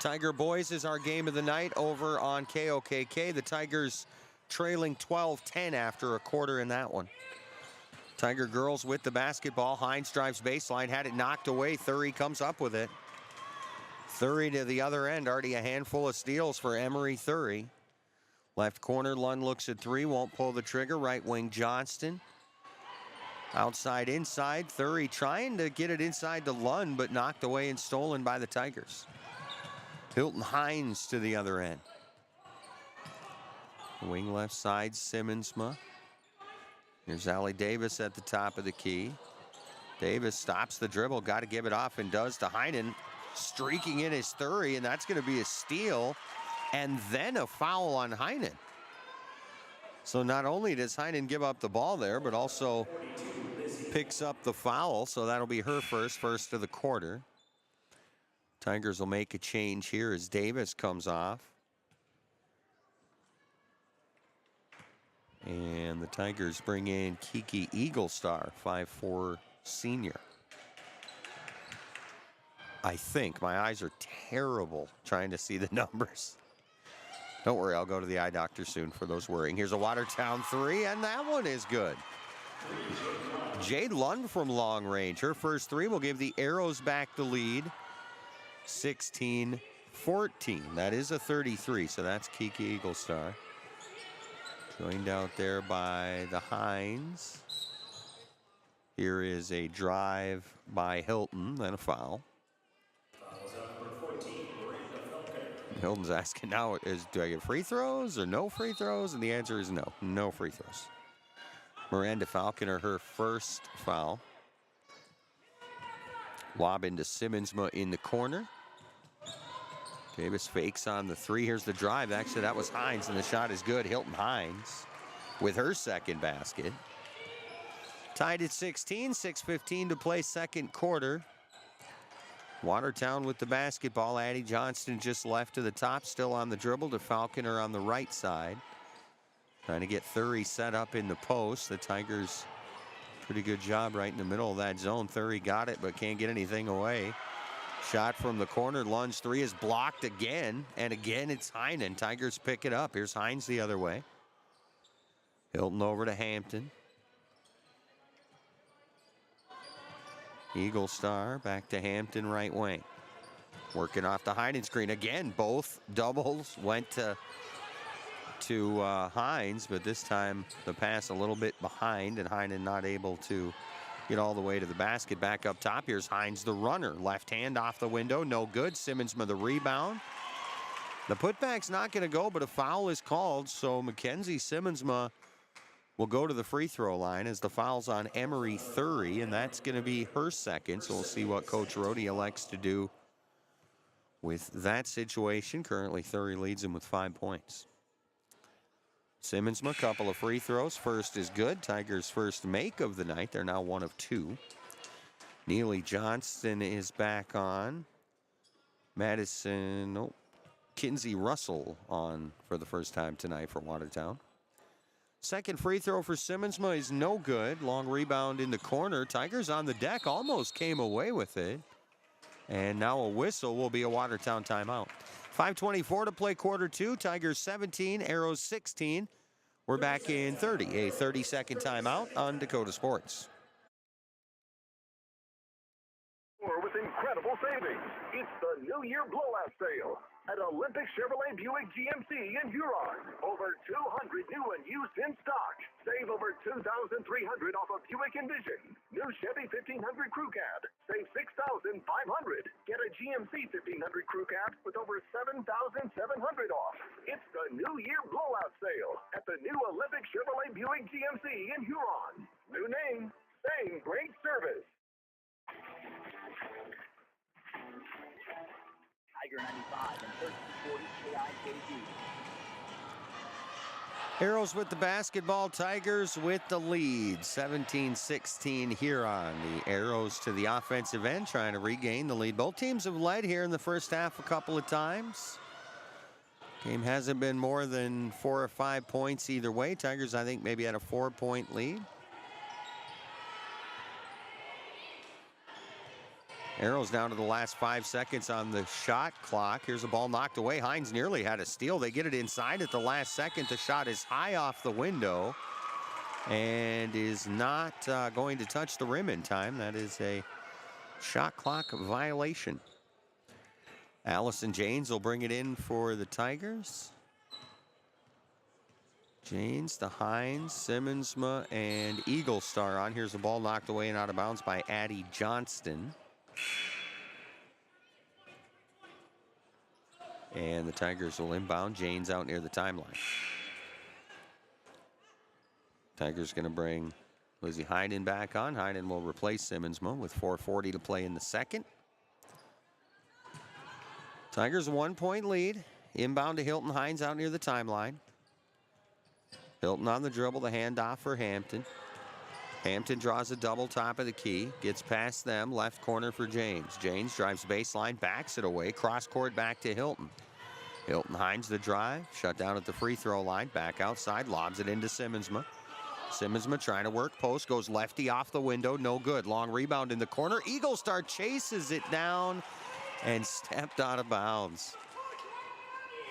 Tiger boys is our game of the night over on KOKK. The Tigers trailing 12-10 after a quarter in that one. Tiger girls with the basketball. Hines drives baseline, had it knocked away. Thury comes up with it. Thury to the other end, already a handful of steals for Emery Thury. Left corner, Lund looks at three, won't pull the trigger. Right wing, Johnston. Outside, inside, Thury trying to get it inside to Lund, but knocked away and stolen by the Tigers. Hilton Hines to the other end. Wing left side, Simmonsma. Here's Allie Davis at the top of the key. Davis stops the dribble, got to give it off, and does to Heinen. Streaking in his Thury, and that's going to be a steal, and then a foul on Heinen. So not only does Heinen give up the ball there, but also picks up the foul, so that'll be her first of the quarter. Tigers will make a change here as Davis comes off. And the Tigers bring in Kiki Eaglestar, 5'4" senior. I think. My eyes are terrible trying to see the numbers. Don't worry, I'll go to the eye doctor soon for those worrying. Here's a Watertown three, and that one is good. Jade Lund from long range. Her first three will give the Arrows back the lead. 16-14. That is a 33, so that's Kiki Eaglestar. Joined out there by the Hines. Here is a drive by Hilton, then a foul. Hilton's asking now, do I get free throws or no free throws? And the answer is no, no free throws. Miranda Falconer, her first foul. Lob into Simmonsma in the corner. Davis fakes on the three. Here's the drive. Actually, that was Hines, and the shot is good. Hilton Hines with her second basket. Tied at 16, 6:15 to play second quarter. Watertown with the basketball. Addie Johnston just left to the top, still on the dribble to Falconer on the right side. Trying to get Thury set up in the post. The Tigers, pretty good job right in the middle of that zone. Thury got it, but can't get anything away. Shot from the corner, lunge three is blocked again, and again it's Heinen. Tigers pick it up. Here's Hines the other way. Hilton over to Hampton. Eagle Star back to Hampton, right wing. Working off the Heinen screen again. Both doubles went to Hines, but this time the pass a little bit behind, and Heinen not able to get all the way to the basket. Back up top, here's Hines the runner. Left hand off the window, no good. Simmonsma the rebound. The putback's not going to go, but a foul is called, so Mackenzie Simmonsma will go to the free throw line as the foul's on Emery Thury, and that's going to be her second, so we'll see what Coach Rohde elects to do with that situation. Currently, Thury leads him with 5 points. Simmonsma, couple of free throws. First is good. Tigers' first make of the night. They're now 1 of 2. Neely Johnston is back on. Kinsey Russell on for the first time tonight for Watertown. Second free throw for Simmonsma is no good. Long rebound in the corner. Tigers on the deck almost came away with it. And now a whistle will be a Watertown timeout. 5:24 to play quarter two. Tigers 17, Arrows 16. We're back in 30. A 30-second timeout on Dakota Sports. With incredible savings. It's the New Year blowout sale at Olympic Chevrolet Buick GMC in Huron. Over 200 new and used in stock. Save over $2,300 off of Buick Envision. New Chevy 1500 Crew Cab. Save $6,500. Get a GMC 1500 Crew Cab with over $7,700 off. It's the New Year blowout sale at the new Olympic Chevrolet Buick GMC in Huron. New name, same great service. Tiger 95 and 1340 KIKD. Arrows with the basketball, Tigers with the lead. 17-16 Huron. The Arrows to the offensive end trying to regain the lead. Both teams have led here in the first half a couple of times. Game hasn't been more than 4 or 5 points either way. Tigers, I think, maybe had a 4-point lead. Arrows down to the last 5 seconds on the shot clock. Here's a ball knocked away. Hines nearly had a steal. They get it inside at the last second. The shot is high off the window and is not going to touch the rim in time. That is a shot clock violation. Allison Janes will bring it in for the Tigers. Janes, the Hines, Simmonsma, and Eagle Star on. Here's a ball knocked away and out of bounds by Addie Johnston. And the Tigers will inbound. Janes out near the timeline. Tigers going to bring Lizzie Heinen back on. Heinen will replace Simmonsma with 4:40 to play in the second. Tigers 1-point lead. Inbound to Hilton. Hines out near the timeline. Hilton on the dribble. The handoff for Hampton. Hampton draws a double top of the key. Gets past them. Left corner for James. James drives baseline. Backs it away. Cross court back to Hilton. Hilton Hines the drive. Shut down at the free throw line. Back outside. Lobs it into Simmonsma. Simmonsma trying to work post. Goes lefty off the window. No good. Long rebound in the corner. Eagle Star chases it down and stepped out of bounds.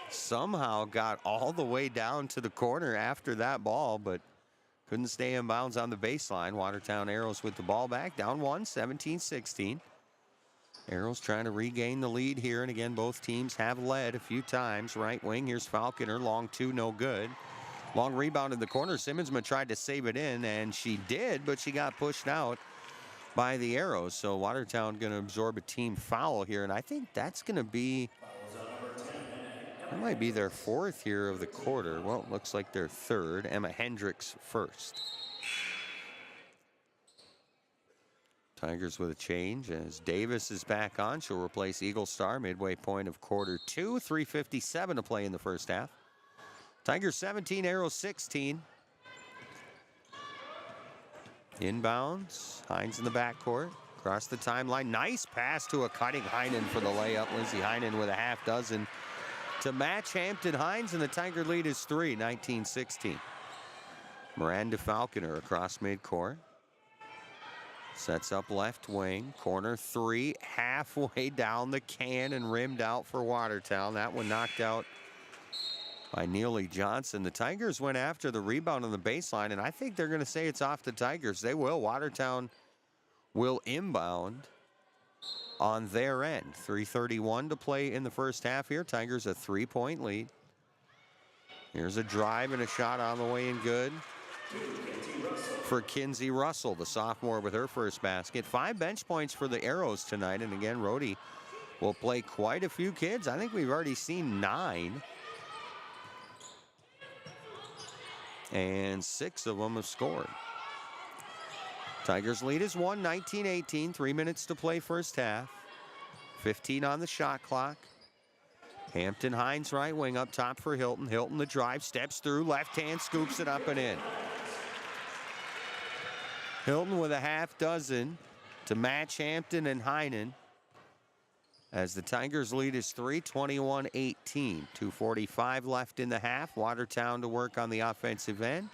Somehow got all the way down to the corner after that ball, but couldn't stay in bounds on the baseline. Watertown Arrows with the ball back. Down 1, 17-16. Arrows trying to regain the lead here. And again, both teams have led a few times. Right wing, here's Falconer. Long 2, no good. Long rebound in the corner. Simmonsma tried to save it in, and she did, but she got pushed out by the Arrows. So Watertown going to absorb a team foul here. And I think that's going to be, that might be their 4th here of the quarter. Well, it looks like their 3rd. Emma Hendricks first. Tigers with a change as Davis is back on. She'll replace Eagle Star midway point of quarter 2. 3:57 to play in the first half. Tigers 17, Arrows 16. Inbounds. Hines in the backcourt. Across the timeline. Nice pass to a cutting Heinen for the layup. Lizzie Heinen with a half dozen to match Hampton Hines, and the Tiger lead is 3, 19-16. Miranda Falconer across midcourt. Sets up left wing. Corner three. Halfway down the can and rimmed out for Watertown. That one knocked out by Neely Johnson. The Tigers went after the rebound on the baseline, and I think they're going to say it's off the Tigers. They will. Watertown will inbound on their end. 3:31 to play in the first half here. Tigers a 3-point lead. Here's a drive and a shot on the way and good for Kinsey Russell, the sophomore, with her first basket. 5 bench points for the Arrows tonight. And again, Rhodey will play quite a few kids. I think we've already seen 9. And 6 of them have scored. Tigers lead is 1, 19-18. 3 minutes to play first half. 15 on the shot clock. Hampton Hines right wing up top for Hilton. Hilton the drive, steps through, left hand, scoops it up and in. Hilton with a half dozen to match Hampton and Heinen as the Tigers lead is 3, 21-18. 2:45 left in the half. Watertown to work on the offensive end.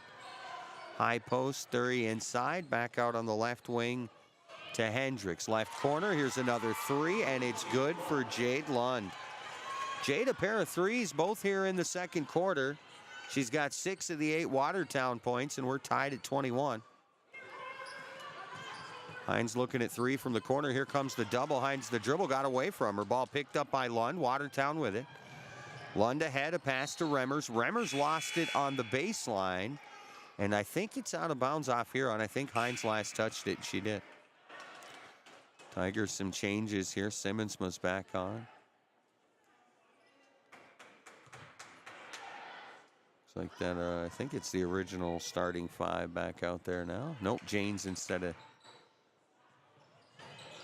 High post, 30 inside, back out on the left wing to Hendricks. Left corner, here's another 3, and it's good for Jade Lund. Jade, a pair of threes, both here in the second quarter. She's got 6 of the 8 Watertown points, and we're tied at 21. Hines looking at 3 from the corner. Here comes the double. Hines the dribble, got away from her. Ball picked up by Lund. Watertown with it. Lund ahead, a pass to Remmers. Remmers lost it on the baseline, and I think it's out of bounds off Huron. I think Hines last touched it, and she did. Tigers some changes here. Simmonsma's back on. Like that, I think it's the original starting 5 back out there now. Nope, Janes instead of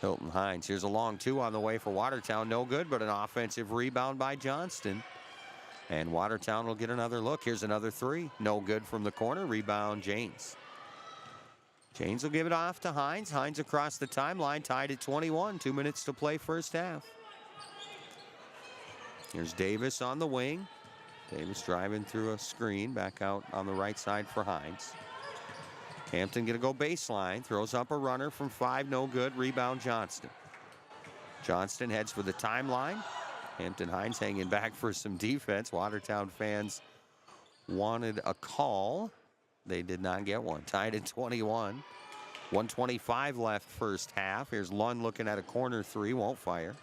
Hilton Hines. Here's a long 2 on the way for Watertown. No good, but an offensive rebound by Johnston. And Watertown will get another look. Here's another 3. No good from the corner. Rebound, Janes. Janes will give it off to Hines. Hines across the timeline, tied at 21. 2 minutes to play first half. Here's Davis on the wing. Davis driving through a screen, back out on the right side for Hines. Hampton going to go baseline, throws up a runner from 5, no good. Rebound Johnston. Johnston heads for the timeline. Hampton Hines hanging back for some defense. Watertown fans wanted a call. They did not get one. Tied at 21. 1:25 left first half. Here's Lund looking at a corner 3, won't fire.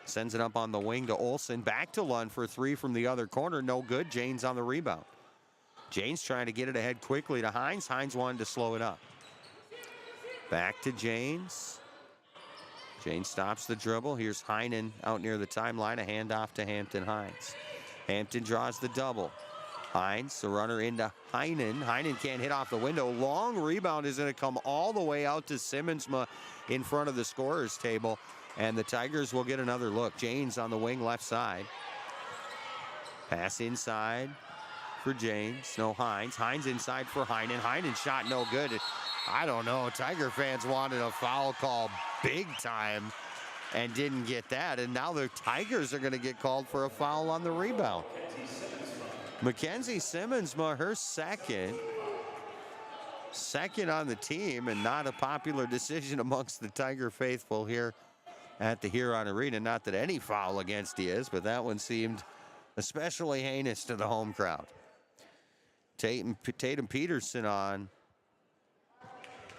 Sends it up on the wing to Olsen. Back to Lund for 3 from the other corner. No good. Janes on the rebound. Janes trying to get it ahead quickly to Hines. Hines wanted to slow it up. Back to Janes. Janes stops the dribble. Here's Heinen out near the timeline. A handoff to Hampton Hines. Hampton draws the double. Hines, the runner into Heinen. Heinen can't hit off the window. Long rebound is going to come all the way out to Simmonsma in front of the scorer's table. And the Tigers will get another look. Janes on the wing left side. Pass inside for Janes. No, Hines. Hines inside for Heinen. Heinen shot no good. I don't know. Tiger fans wanted a foul call big time and didn't get that. And now the Tigers are going to get called for a foul on the rebound. Mackenzie Simmonsma, her second on the team, and not a popular decision amongst the Tiger faithful here at the Huron Arena. Not that any foul against he is, but that one seemed especially heinous to the home crowd. Tatum Peterson on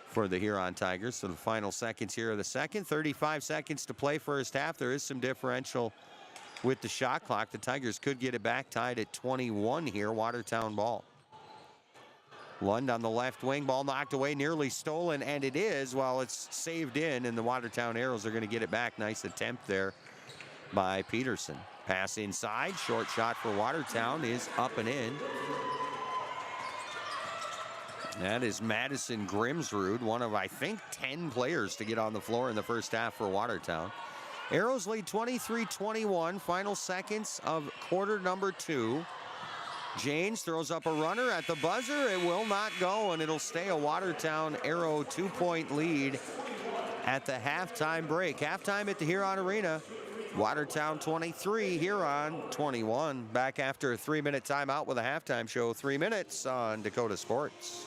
for the Huron Tigers. So the final seconds here of the second. 35 seconds to play first half. There is some differential with the shot clock. The Tigers could get it back, tied at 21 here. Watertown ball. Lund on the left wing, ball knocked away, nearly stolen, and it is. Well, it's saved in, and the Watertown Arrows are going to get it back. Nice attempt there by Peterson. Pass inside, short shot for Watertown is up and in. That is Madison Grimsrud, one of, I think, 10 players to get on the floor in the first half for Watertown. Arrows lead 23-21, final seconds of quarter number 2. Janes throws up a runner at the buzzer. It will not go, and it'll stay a Watertown Arrow 2-point lead at the halftime break. Halftime at the Huron Arena. Watertown 23, Huron 21. Back after a 3-minute timeout with a halftime show. 3 minutes on Dakota Sports.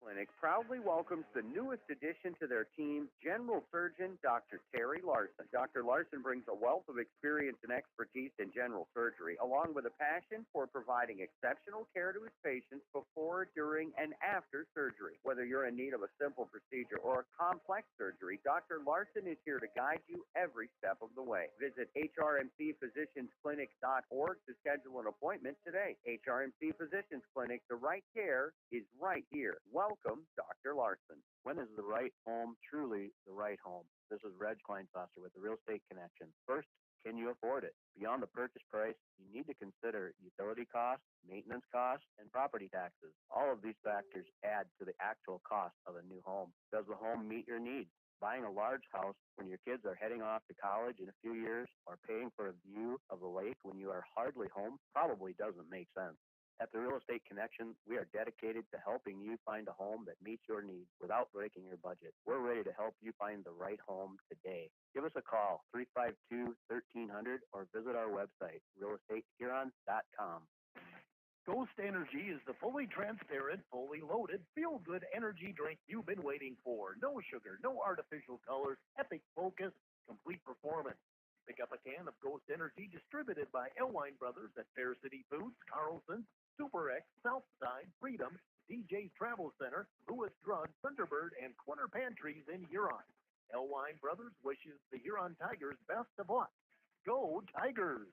Clinic proudly welcomes the newest addition to their team, General Surgeon Dr. Terry Larson. Dr. Larson brings a wealth of experience and expertise in general surgery, along with a passion for providing exceptional care to his patients before, during, and after surgery. Whether you're in need of a simple procedure or a complex surgery, Dr. Larson is here to guide you every step of the way. Visit hrmcphysiciansclinic.org to schedule an appointment today. HRMC Physicians Clinic, the right care is right here. Welcome, Dr. Larson. When is the right home truly the right home? This is Reg Kleinfoster with the Real Estate Connection. First, can you afford it? Beyond the purchase price, you need to consider utility costs, maintenance costs, and property taxes. All of these factors add to the actual cost of a new home. Does the home meet your needs? Buying a large house when your kids are heading off to college in a few years or paying for a view of the lake when you are hardly home probably doesn't make sense. At the Real Estate Connection, we are dedicated to helping you find a home that meets your needs without breaking your budget. We're ready to help you find the right home today. Give us a call, 352-1300, or visit our website, realestatehuron.com. Ghost Energy is the fully transparent, fully loaded, feel-good energy drink you've been waiting for. No sugar, no artificial colors, epic focus, complete performance. Pick up a can of Ghost Energy distributed by Elwine Brothers at Fair City Foods, Carlson's, Super X, Southside, Freedom, DJ's Travel Center, Lewis Drug, Thunderbird, and Quinter Pantries in Huron. Elwine Brothers wishes the Huron Tigers best of luck. Go Tigers!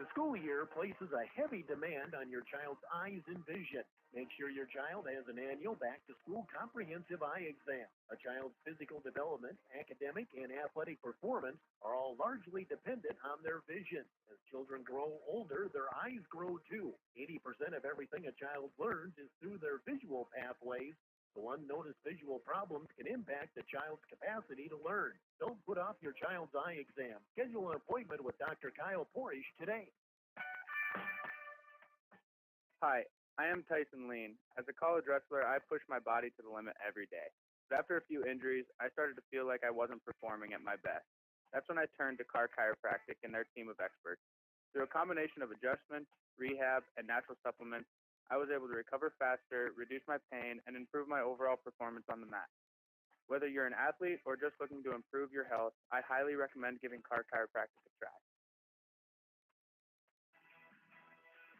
The school year places a heavy demand on your child's eyes and vision. Make sure your child has an annual back-to-school comprehensive eye exam. A child's physical development, academic, and athletic performance are all largely dependent on their vision. As children grow older, their eyes grow too. 80% of everything a child learns is through their visual pathways, so unnoticed visual problems can impact a child's capacity to learn. Don't put off your child's eye exam. Schedule an appointment with Dr. Kyle Porish today. Hi, I am Tyson Lean. As a college wrestler, I push my body to the limit every day. But after a few injuries, I started to feel like I wasn't performing at my best. That's when I turned to Carr Chiropractic and their team of experts. Through a combination of adjustments, rehab, and natural supplements, I was able to recover faster, reduce my pain, and improve my overall performance on the mat. Whether you're an athlete or just looking to improve your health, I highly recommend giving Carr Chiropractic a try.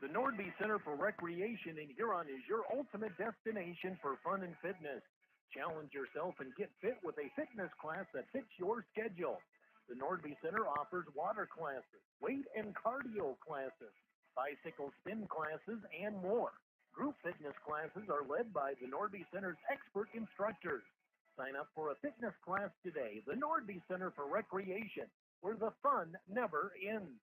The Nordby Center for Recreation in Huron is your ultimate destination for fun and fitness. Challenge yourself and get fit with a fitness class that fits your schedule. The Nordby Center offers water classes, weight and cardio classes, bicycle spin classes, and more. Group fitness classes are led by the Nordby Center's expert instructors. Sign up for a fitness class today. The Nordby Center for Recreation, where the fun never ends.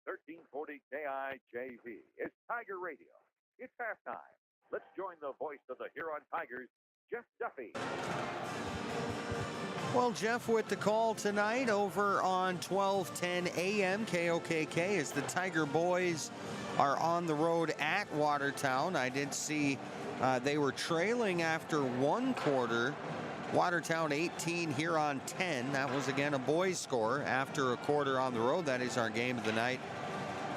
1340 KIJV. It's Tiger Radio. It's halftime. Let's join the voice of the Huron Tigers, Jeff Duffy. Well, Jeff with the call tonight over on 1210 AM KOKK as the Tiger boys are on the road at Watertown. I did see they were trailing after one quarter. Watertown 18, Huron 10. That was again a boys score after a quarter on the road. That is our game of the night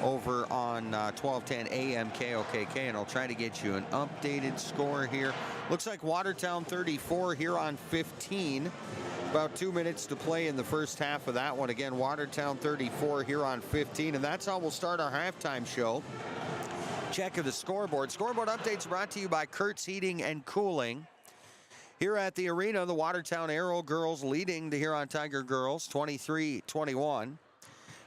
over on 1210 AM KOKK, and I'll try to get you an updated score here. Looks like Watertown 34, Huron 15. About 2 minutes to play in the first half of that one. Again, Watertown 34, Huron 15, and that's how we'll start our halftime show. Check of the scoreboard. Scoreboard updates brought to you by Kurtz Heating and Cooling. Here at the arena, the Watertown Arrow girls leading the Huron Tiger girls 23-21.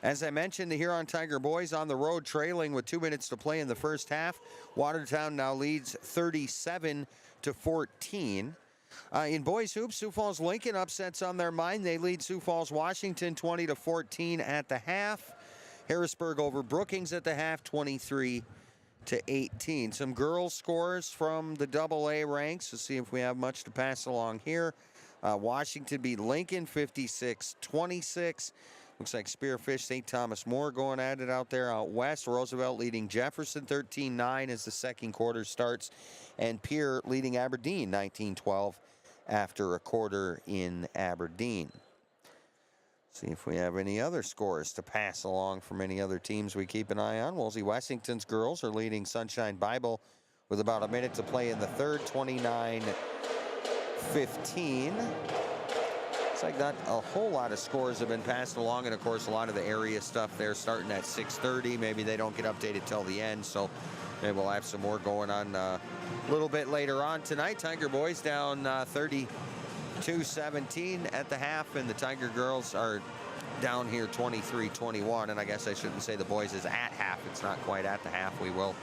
As I mentioned, the Huron Tiger boys on the road trailing with 2 minutes to play in the first half. Watertown now leads 37-14. In boys hoops, Sioux Falls Lincoln upsets on their mind. They lead Sioux Falls Washington 20-14 at the half. Harrisburg over Brookings at the half, 23-18. Some girls scores from the AA ranks. Let's see if we have much to pass along here. Washington beat Lincoln 56-26. Looks like Spearfish, St. Thomas More going at it out there out west. Roosevelt leading Jefferson 13-9 as the second quarter starts. And Pierre leading Aberdeen 19-12 after a quarter in Aberdeen. See if we have any other scores to pass along from any other teams we keep an eye on. Wolsey Wessington's girls are leading Sunshine Bible with about a minute to play in the third, 29-15. It's like not a whole lot of scores have been passed along, and of course a lot of the area stuff there starting at 6:30. Maybe they don't get updated till the end, so maybe we'll have some more going on a little bit later on tonight. Tiger boys down 32-17 at the half, and the Tiger girls are down here 23-21. And I guess I shouldn't say the boys is at half. It's not quite at the half. We will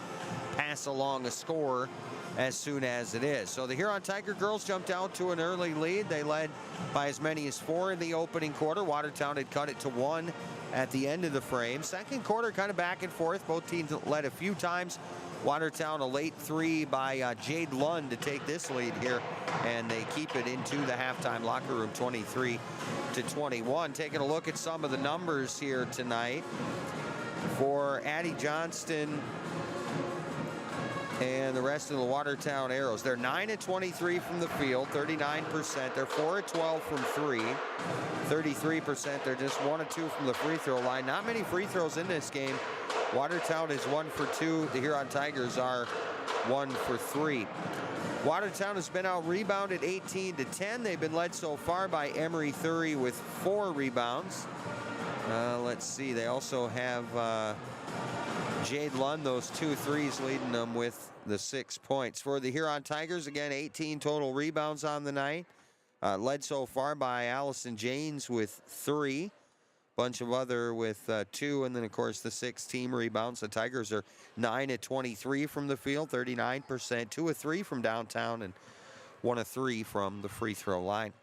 pass along a score as soon as it is. So the Huron Tiger girls jumped out to an early lead. They led by as many as 4 in the opening quarter. Watertown had cut it to 1 at the end of the frame. Second quarter kind of back and forth. Both teams led a few times. Watertown a late 3 by Jade Lund to take this lead here, and they keep it into the halftime locker room 23-21. Taking a look at some of the numbers here tonight for Addie Johnston and the rest of the Watertown Arrows. They're 9-23 from the field, 39%. They're 4-12 from 3, 33%. They're just 1-2 from the free throw line. Not many free throws in this game. Watertown is 1 for 2. The Huron Tigers are 1 for 3. Watertown has been out rebounded 18-10. They've been led so far by Emery Thury with 4 rebounds. Let's see. They also have Jade Lund, those 2 threes, leading them with the 6 points. For the Huron Tigers, again, 18 total rebounds on the night. Led so far by Allison Janes with 3. Bunch of other with 2, and then, of course, the 6 team rebounds. The Tigers are 9-23 from the field, 39%. 2 of 3 from downtown, and 1 of 3 from the free throw line.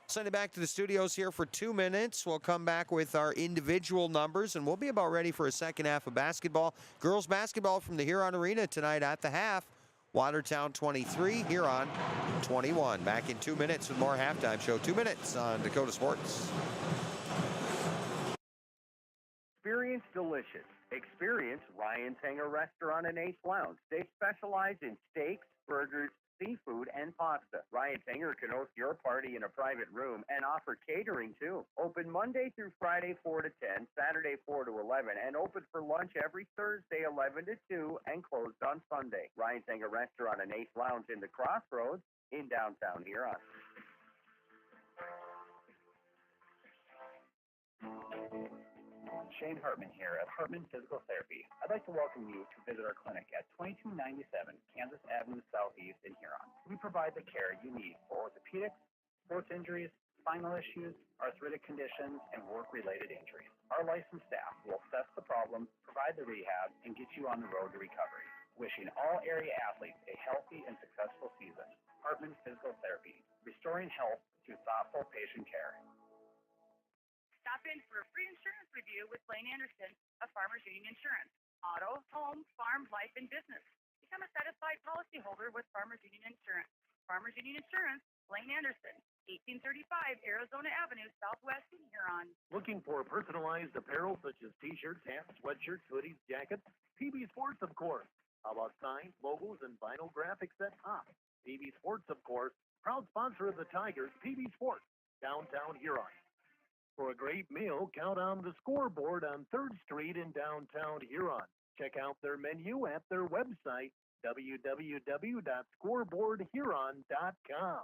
Send it back to the studios here for 2 minutes. We'll come back with our individual numbers, and we'll be about ready for a second half of basketball. Girls basketball from the Huron Arena tonight at the half. Watertown 23, Huron 21. Back in 2 minutes with more halftime show. 2 minutes on Dakota Sports. Experience delicious. Experience Ryan's Hangar Restaurant and Ace Lounge. They specialize in steaks, burgers, seafood, and pasta. Ryan's Hangar can host your party in a private room and offer catering too. Open Monday through Friday 4 to 10, Saturday 4 to 11, and open for lunch every Thursday 11 to 2 and closed on Sunday. Ryan's Hangar Restaurant and Ace Lounge in the Crossroads in downtown Huron. Shane Hartman here at Hartman Physical Therapy. I'd like to welcome you to visit our clinic at 2297 Kansas Avenue Southeast in Huron. We provide the care you need for orthopedics, sports injuries, spinal issues, arthritic conditions, and work-related injuries. Our licensed staff will assess the problem, provide the rehab, and get you on the road to recovery. Wishing all area athletes a healthy and successful season. Hartman Physical Therapy, restoring health through thoughtful patient care. Stop in for a free insurance review with Blaine Anderson of Farmers Union Insurance. Auto, home, farm, life, and business. Become a satisfied policyholder with Farmers Union Insurance. Farmers Union Insurance, Blaine Anderson, 1835 Arizona Avenue, Southwest in Huron. Looking for personalized apparel such as t-shirts, hats, sweatshirts, hoodies, jackets? PB Sports, of course. How about signs, logos, and vinyl graphics that pop? PB Sports, of course. Proud sponsor of the Tigers, PB Sports, downtown Huron. For a great meal, count on the Scoreboard on 3rd Street in downtown Huron. Check out their menu at their website, www.scoreboardhuron.com.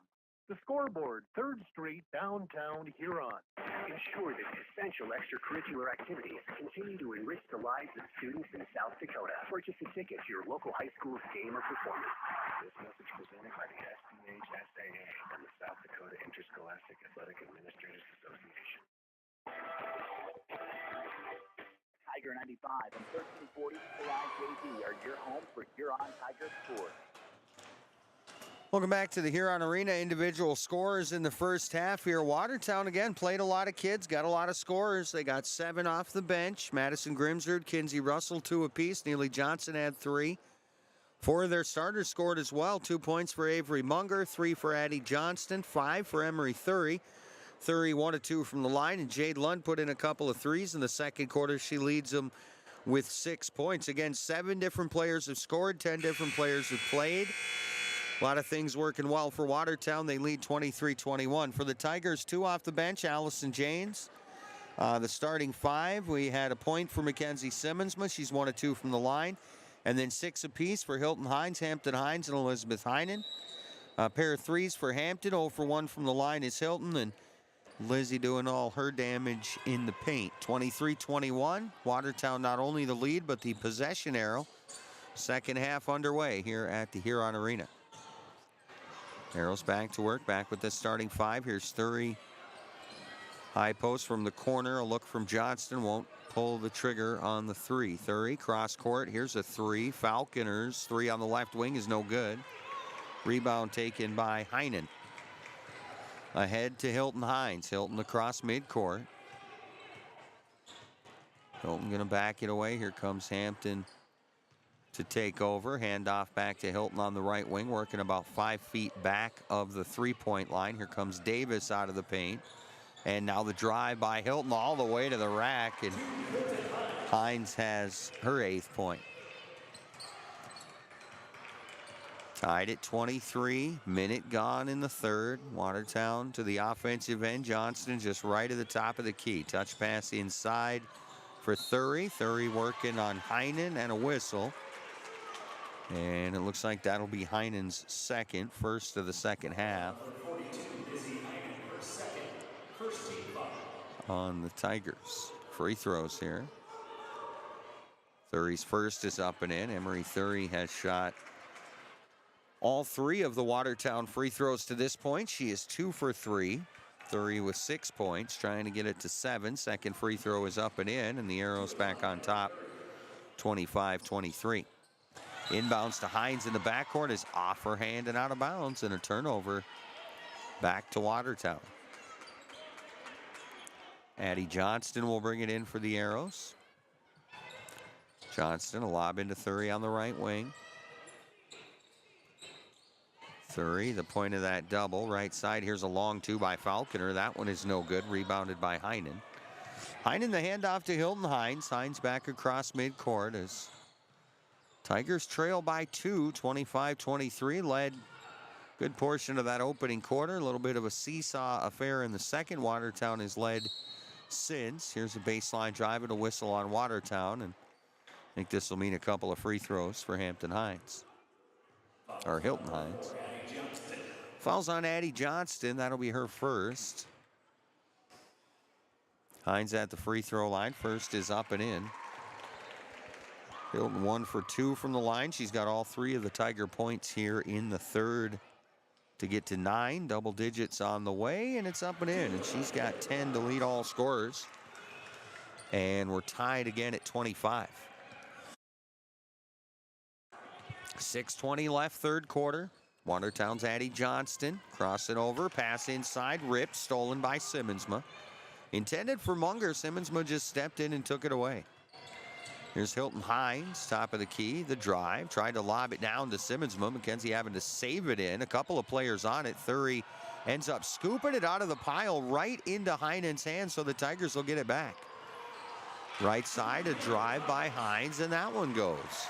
The Scoreboard, 3rd Street, downtown Huron. Ensure that essential extracurricular activities continue to enrich the lives of students in South Dakota. Purchase a ticket to your local high school's game or performance. This message presented by the SDHSAA and the South Dakota Interscholastic Athletic Administrators Association. Tiger 95 and 1340 KIJV are your home for Huron Tiger sports. Welcome back to the Huron Arena. Individual scores in the first half here. Watertown, again, played a lot of kids, got a lot of scores. They got 7 off the bench. Madison Grimsrud, Kinsey Russell, 2 apiece. Neely Johnson had 3. 4 of their starters scored as well. 2 points for Avery Munger, 3 for Addie Johnston, 5 for Emery Thury. Thury 1 of 2 from the line, and Jade Lund put in a couple of threes in the second quarter. She leads them with 6 points. Again, 7 different players have scored, 10 different players have played. A lot of things working well for Watertown. They lead 23-21. For the Tigers, 2 off the bench, Allison Janes, The starting five, we had a point for Mackenzie Simmonsma. She's 1 of 2 from the line. And then 6 apiece for Hilton Hines, Hampton Hines, and Elizabeth Heinen. A pair of threes for Hampton. 0 for 1 from the line is Hilton. And Lizzie doing all her damage in the paint. 23-21. Watertown not only the lead, but the possession arrow. Second half underway here at the Huron Arena. Arrows back to work, back with the starting five. Here's Thury. High post from the corner. A look from Johnston. Won't pull the trigger on the three. Thury, cross court. Here's a three. Falconers. Three on the left wing is no good. Rebound taken by Heinen. Ahead to Hilton Hines. Hilton across midcourt. Hilton going to back it away. Here comes Hampton to take over. Handoff back to Hilton on the right wing, working about 5 feet back of the three-point line. Here comes Davis out of the paint. And now the drive by Hilton all the way to the rack. And Hines has her 8th point. Tied at 23. Minute gone in the third. Watertown to the offensive end. Johnston just right at the top of the key. Touch pass inside for Thury. Thury working on Heinen and a whistle. And it looks like that'll be Heinen's second, first of the second half. On the Tigers. Free throws here. Thury's first is up and in. Emery Thury has shot all 3 of the Watertown free throws to this point. She is 2 for 3. Thury with 6 points, trying to get it to 7. Second free throw is up and in, and the Arrows back on top, 25-23. Inbounds to Hines in the backcourt is off her hand and out of bounds, and a turnover back to Watertown. Addie Johnston will bring it in for the Arrows. Johnston, a lob into Thury on the right wing. Thury, the point of that double. Right side, here's a long two by Falconer. That one is no good. Rebounded by Heinen. Heinen the handoff to Hilton Hines. Hines back across midcourt as Tigers trail by 2, 25-23. Led good portion of that opening quarter. A little bit of a seesaw affair in the second. Watertown has led since. Here's a baseline drive and a whistle on Watertown. And I think this will mean a couple of free throws for Hampton Hines. Or Hilton Hines. Fouls on Addie Johnston. That'll be her first. Hines at the free throw line. First is up and in. Hilton 1 for 2 from the line. She's got all 3 of the Tiger points here in the third to get to 9. Double digits on the way, and it's up and in. And she's got 10 to lead all scorers. And we're tied again at 25. 6:20 left, third quarter. Watertown's Addie Johnston. Cross it over. Pass inside. Ripped. Stolen by Simmonsma. Intended for Munger. Simmonsma just stepped in and took it away. Here's Hilton Hines. Top of the key. The drive. Tried to lob it down to Simmonsma. Mackenzie having to save it in. A couple of players on it. Thury ends up scooping it out of the pile right into Heinen's hands, so the Tigers will get it back. Right side. A drive by Hines, and that one goes.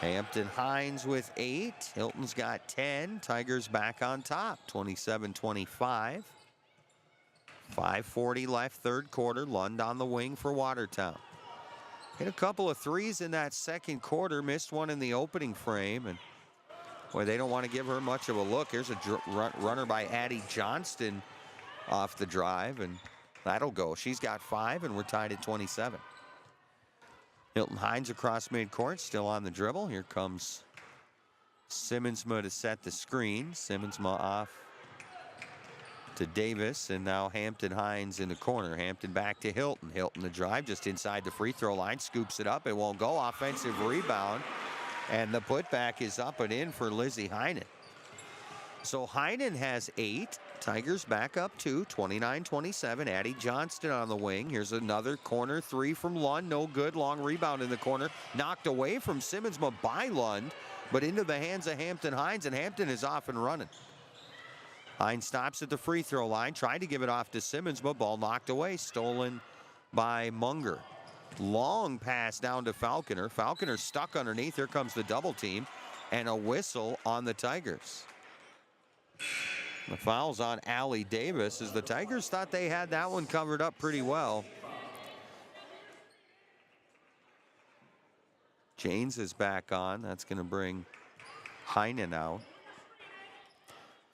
Hampton Hines with 8. Hilton's got 10. Tigers back on top, 27-25. 5:40 left, third quarter. Lund on the wing for Watertown. Hit a couple of threes in that second quarter. Missed one in the opening frame. And boy, they don't want to give her much of a look. Here's a runner by Addie Johnston off the drive, and that'll go. She's got 5, and we're tied at 27. Hilton Hines across midcourt, still on the dribble. Here comes Simmonsma to set the screen. Simmonsma off to Davis, and now Hampton Hines in the corner. Hampton back to Hilton. Hilton the drive just inside the free throw line, scoops it up. It won't go. Offensive rebound, and the putback is up and in for Lizzie Heinen. So Heinen has 8. Tigers back up 2, 29-27. Addie Johnston on the wing. Here's another corner 3 from Lund. No good. Long rebound in the corner. Knocked away from Simmonsma by Lund, but into the hands of Hampton Hines, and Hampton is off and running. Hines stops at the free throw line. Tried to give it off to Simmonsma. Ball knocked away. Stolen by Munger. Long pass down to Falconer. Falconer stuck underneath. Here comes the double team, and a whistle on the Tigers. The foul's on Allie Davis as the Tigers thought they had that one covered up pretty well. Janes is back on. That's going to bring Heinen out.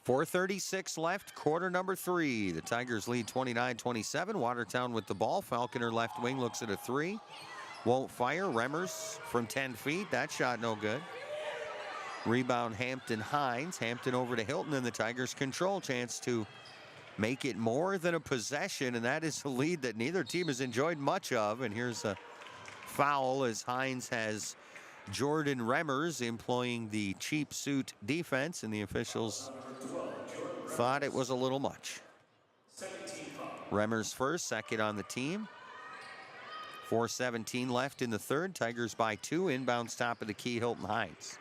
4:36 left, quarter number 3. The Tigers lead 29-27. Watertown with the ball. Falconer left wing looks at a 3. Won't fire. Remmers from 10 feet. That shot no good. Rebound Hampton Hines. Hampton over to Hilton, and the Tigers control. Chance to make it more than a possession, and that is a lead that neither team has enjoyed much of. And here's a foul as Hines has Jordan Remmers employing the cheap suit defense, and the officials thought it was a little much. Remmers first, second on the team. 4:17 left in the third. Tigers by 2. Inbounds top of the key, Hilton Hines.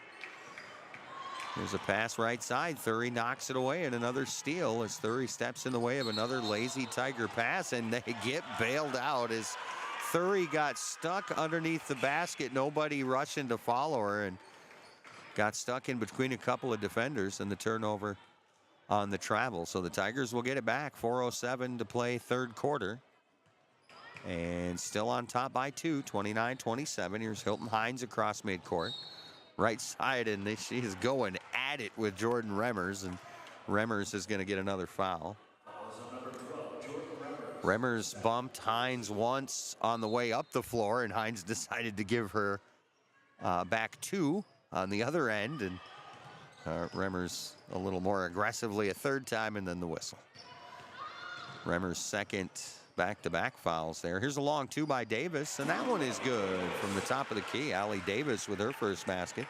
There's a pass right side. Thury knocks it away, and another steal as Thury steps in the way of another lazy Tiger pass, and they get bailed out as Thury got stuck underneath the basket. Nobody rushing to follow her, and got stuck in between a couple of defenders, and the turnover on the travel. So the Tigers will get it back. 4:07 to play third quarter. And still on top by 2, 29-27. Here's Hilton Hines across midcourt. Right side, and she is going at it with Jordan Remmers, and Remmers is going to get another foul. Remmers bumped Hines once on the way up the floor, and Hines decided to give her back 2 on the other end, and Remmers a little more aggressively a third time, and then the whistle. Remmers' second back-to-back fouls there. Here's a long 2 by Davis, and that one is good from the top of the key. Allie Davis with her first basket.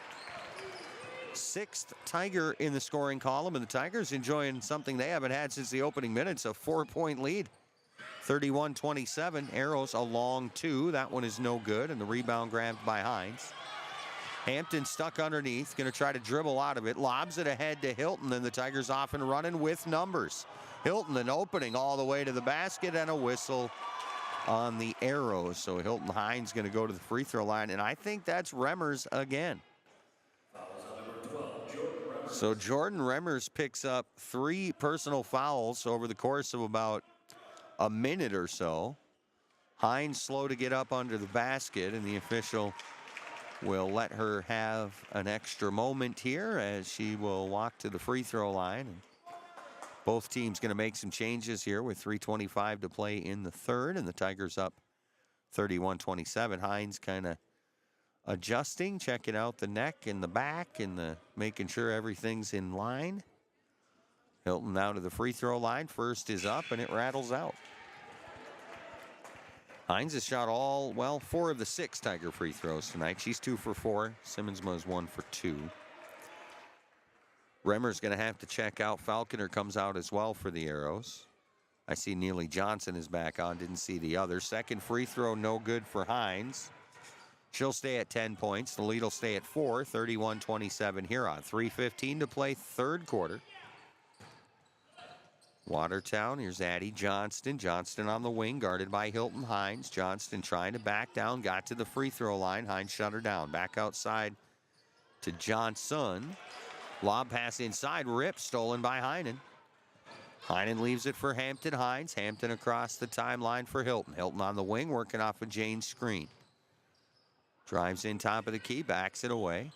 6th Tiger in the scoring column, and the Tigers enjoying something they haven't had since the opening minutes, a 4-point lead. 31-27. Arrows a long 2. That one is no good, and the rebound grabbed by Hines. Hampton stuck underneath, going to try to dribble out of it. Lobs it ahead to Hilton, and the Tigers off and running with numbers. Hilton an opening all the way to the basket, and a whistle on the Arrows. So Hilton Hines going to go to the free throw line, and I think that's Remmers again. So Jordan Remmers picks up 3 personal fouls over the course of about a minute or so. Hines slow to get up under the basket, and the official will let her have an extra moment here as she will walk to the free throw line. And both teams going to make some changes here with 3:25 to play in the third, and the Tigers up 31-27. Hines kind of adjusting, checking out the neck and the back, and making sure everything's in line. Hilton now to the free throw line. First is up, and it rattles out. Hines has shot 4 of the 6 Tiger free throws tonight. She's 2 for 4. Simmonsma is 1 for 2. Remmer's going to have to check out. Falconer comes out as well for the Arrows. I see Neely Johnson is back on. Didn't see the other. Second free throw, no good for Hines. She'll stay at 10 points. The lead will stay at 4. 31-27 Huron. 3:15 to play third quarter. Watertown, here's Addie Johnston. Johnston on the wing, guarded by Hilton Hines. Johnston trying to back down, got to the free throw line. Hines shut her down. Back outside to Johnson. Lob pass inside, rip, stolen by Heinen. Heinen leaves it for Hampton Hines. Hampton across the timeline for Hilton. Hilton on the wing, working off of Jane's screen. Drives in top of the key, backs it away.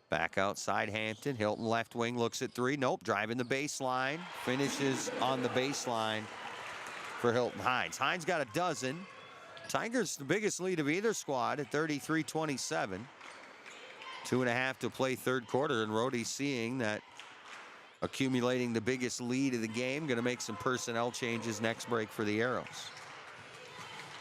Back outside Hampton. Hilton left wing, looks at 3. Nope, driving the baseline. Finishes on the baseline for Hilton Hines. Hines got a dozen. Tigers the biggest lead of either squad at 33-27. 2.5 to play third quarter, and Rhodey's seeing that accumulating the biggest lead of the game. Going to make some personnel changes next break for the Arrows.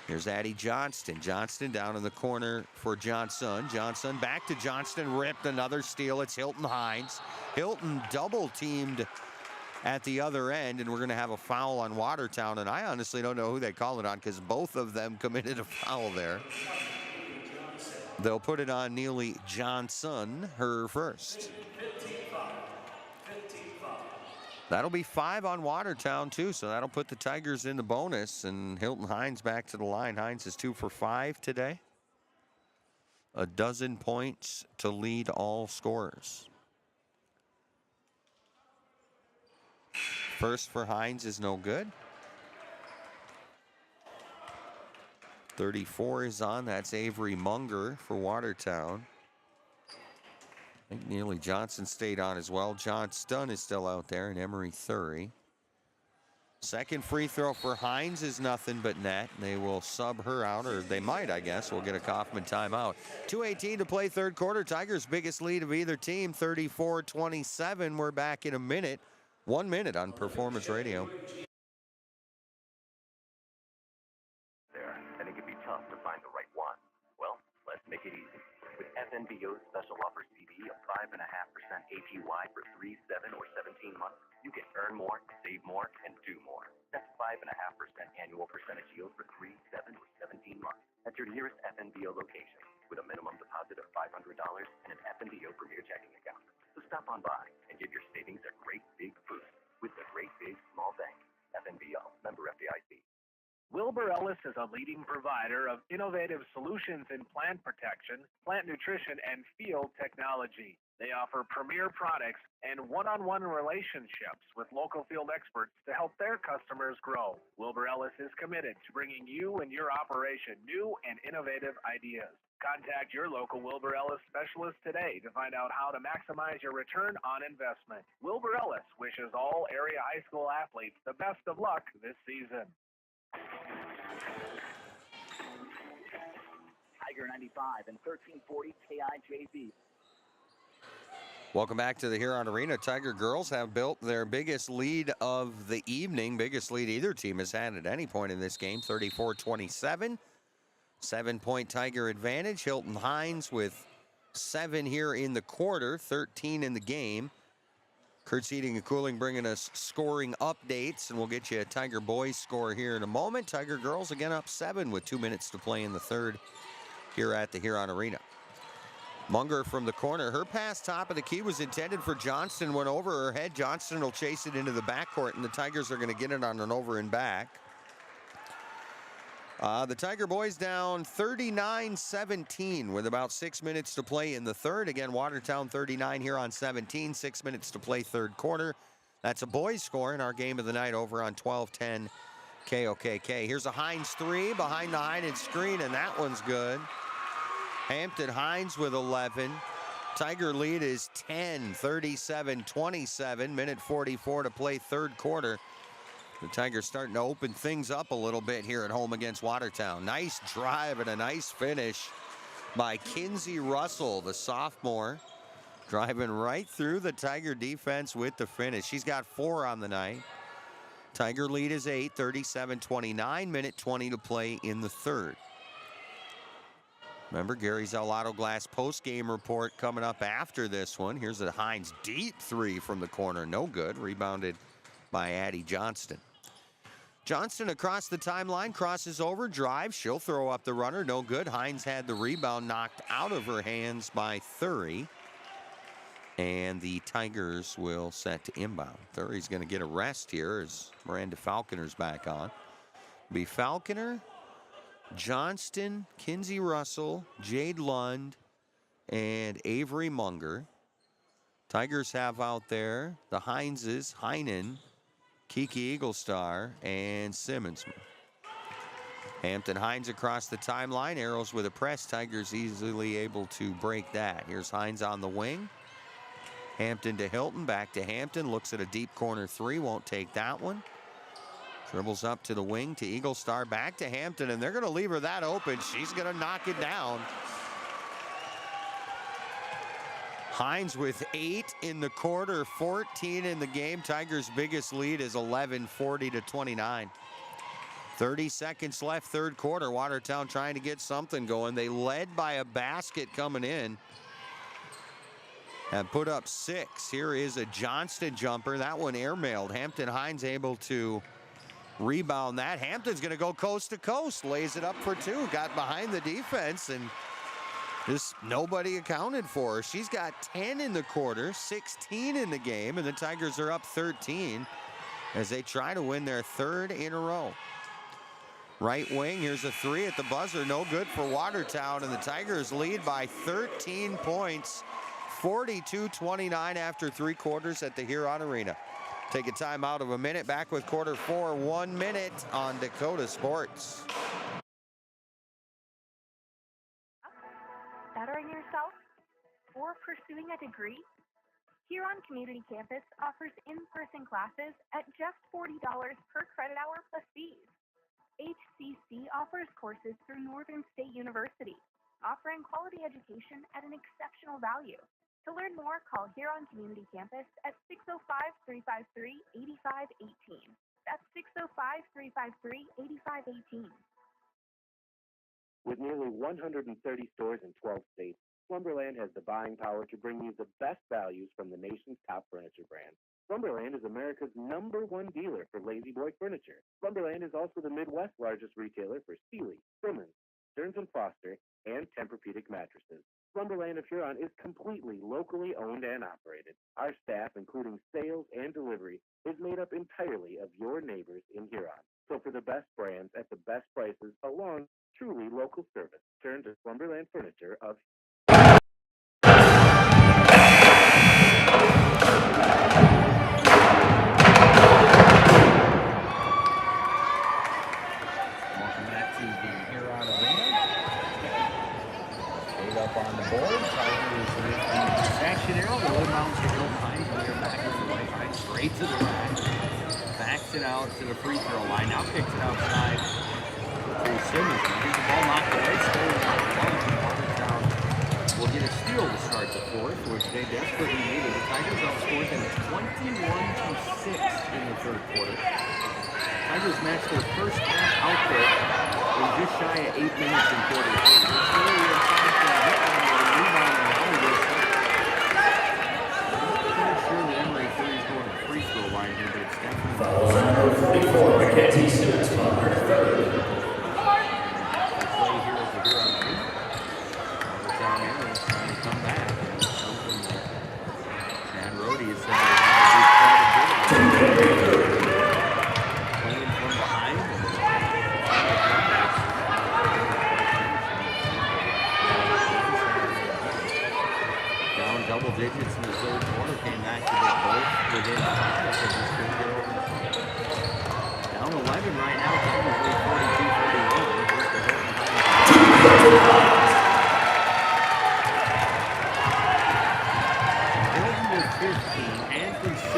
Here's Addie Johnston. Johnston down in the corner for Johnson. Johnson back to Johnston. Ripped, another steal. It's Hilton Hines. Hilton double teamed at the other end, and we're going to have a foul on Watertown. And I honestly don't know who they call it on because both of them committed a foul there. They'll put it on Neely Johnson, her first. That'll be 5 on Watertown, too, so that'll put the Tigers in the bonus, and Hilton Hines back to the line. Hines is 2 for 5 today. A dozen points to lead all scorers. First for Hines is no good. 34 is on. That's Avery Munger for Watertown. I think Neely Johnson stayed on as well. John Stunn is still out there, and Emery Thury. Second free throw for Hines is nothing but net. They will sub her out, or they might, I guess. We'll get a Kaufman timeout. 2:18 to play third quarter. Tigers' biggest lead of either team, 34-27. We're back in a minute. 1 minute on Performance Radio. There, and it can be tough to find the right one. Well, let's make it easy. With FNBO's special offer CD of 5.5% APY for 3, 7, or 17 months, you can earn more, save more, and do more. That's 5.5% annual percentage yield for 3, 7, or 17 months at your nearest FNBO location with a minimum deposit of $500 and an FNBO Premier checking account. So stop on by and give your savings a great big boost with the Great Big Small Bank. FNBO, member FDIC. Wilbur Ellis is a leading provider of innovative solutions in plant protection, plant nutrition, and field technology. They offer premier products and one-on-one relationships with local field experts to help their customers grow. Wilbur Ellis is committed to bringing you and your operation new and innovative ideas. Contact your local Wilbur Ellis specialist today to find out how to maximize your return on investment. Wilbur Ellis wishes all area high school athletes the best of luck this season. Tiger 95 and 1340 KIJV. Welcome back to the Huron Arena. Tiger girls have built their biggest lead of the evening, biggest lead either team has had at any point in this game, 34-27. 7-point Tiger advantage. Hilton Hines with 7 here in the quarter, 13 in the game. Kurt's Heating and Cooling bringing us scoring updates, and we'll get you a Tiger boys score here in a moment. Tiger girls again up 7 with 2 minutes to play in the third here at the Huron Arena. Munger from the corner. Her pass top of the key was intended for Johnston, went over her head. Johnston will chase it into the backcourt, and the Tigers are going to get it on an over and back. The Tiger boys down 39-17 with about 6 minutes to play in the third. Again, Watertown 39 here on 17. 6 minutes to play third quarter. That's a boys score in our game of the night over on 12-10 KOKK. Here's a Hines 3 behind the Hines screen, and that one's good. Hampton Hines with 11. Tiger lead is 10, 37-27. Minute 44 to play third quarter. The Tigers starting to open things up a little bit here at home against Watertown. Nice drive and a nice finish by Kinsey Russell, the sophomore, driving right through the Tiger defense with the finish. She's got 4 on the night. Tiger lead is 8, 37-29, minute 20 to play in the third. Remember, Gary's El Auto Glass post-game report coming up after this one. Here's a Hines deep 3 from the corner. No good. Rebounded by Addie Johnston. Johnston across the timeline, crosses over, drives. She'll throw up the runner. No good. Hines had the rebound knocked out of her hands by Thury. And the Tigers will set to inbound. Thury's going to get a rest here as Miranda Falconer's back on. Be Falconer, Johnston, Kinsey Russell, Jade Lund, and Avery Munger. Tigers have out there the Hineses, Heinen, Kiki Eaglestar, and Simmons. Hampton Hines across the timeline, arrows with a press. Tigers easily able to break that. Here's Hines on the wing. Hampton to Hilton, back to Hampton, looks at a deep corner 3, won't take that one. Dribbles up to the wing to Eaglestar, back to Hampton, and they're going to leave her that open. She's going to knock it down. Hines with 8 in the quarter, 14 in the game. Tigers' biggest lead is 11, 40-29. 30 seconds left, third quarter. Watertown trying to get something going. They led by a basket coming in and put up 6. Here is a Johnston jumper. That one airmailed. Hampton Hines able to rebound that. Hampton's going to go coast to coast. Lays it up for 2. Got behind the defense and just nobody accounted for her. She's got 10 in the quarter, 16 in the game, and the Tigers are up 13 as they try to win their third in a row. Right wing, here's a 3 at the buzzer. No good for Watertown, and the Tigers lead by 13 points, 42-29 after 3 quarters at the Huron Arena. Take a time out of a minute. Back with quarter 4, 1 minute on Dakota Sports. Bettering yourself or pursuing a degree? Huron Community Campus offers in-person classes at just $40 per credit hour plus fees. HCC offers courses through Northern State University, offering quality education at an exceptional value. To learn more, call Huron Community Campus at 605-353-8518. That's 605-353-8518. With nearly 130 stores in 12 states, Slumberland has the buying power to bring you the best values from the nation's top furniture brands. Slumberland is America's #1 dealer for Lazy Boy furniture. Slumberland is also the Midwest's largest retailer for Sealy, Simmons, Stearns & Foster, and Tempur-Pedic mattresses. Slumberland of Huron is completely locally owned and operated. Our staff, including sales and delivery, is made up entirely of your neighbors in Huron. So for the best brands at the best prices, along with truly local service, turn to Slumberland Furniture of Welcome back to the Huron Arena. Straight up on the board. Tigers with the section arrow. The low mounts to go behind. They're back on the right side. Straight to the rack. Backs it out to the free throw line. Now kicks it outside to Simmons. Here's the ball knocked away. Stolen by Watertown. Will get a steal to start the fourth, which they desperately needed. The Tigers outscored them 21-6 in the third quarter. Tigers matched their first half output in just shy of 8 minutes in quarter 3. It's really inside for a hit on the rebound and all of this. I'm not sure that Emery Fury's going to the free throw line here, but it's definitely fouls on number 44, Mackenzie Simmons, on her third. Play here at the Huron Arena. Watertown Arrows trying to come back. And it's something that Chad Rohde has said they have to do quite a bit of. Playing from behind. Down double digits in the third quarter. Came back to get both within 5. They just couldn't get over. Down 11 right now. Tigers lead 42-41. Here's the hit behind. Hilton with 15, Anthony 16.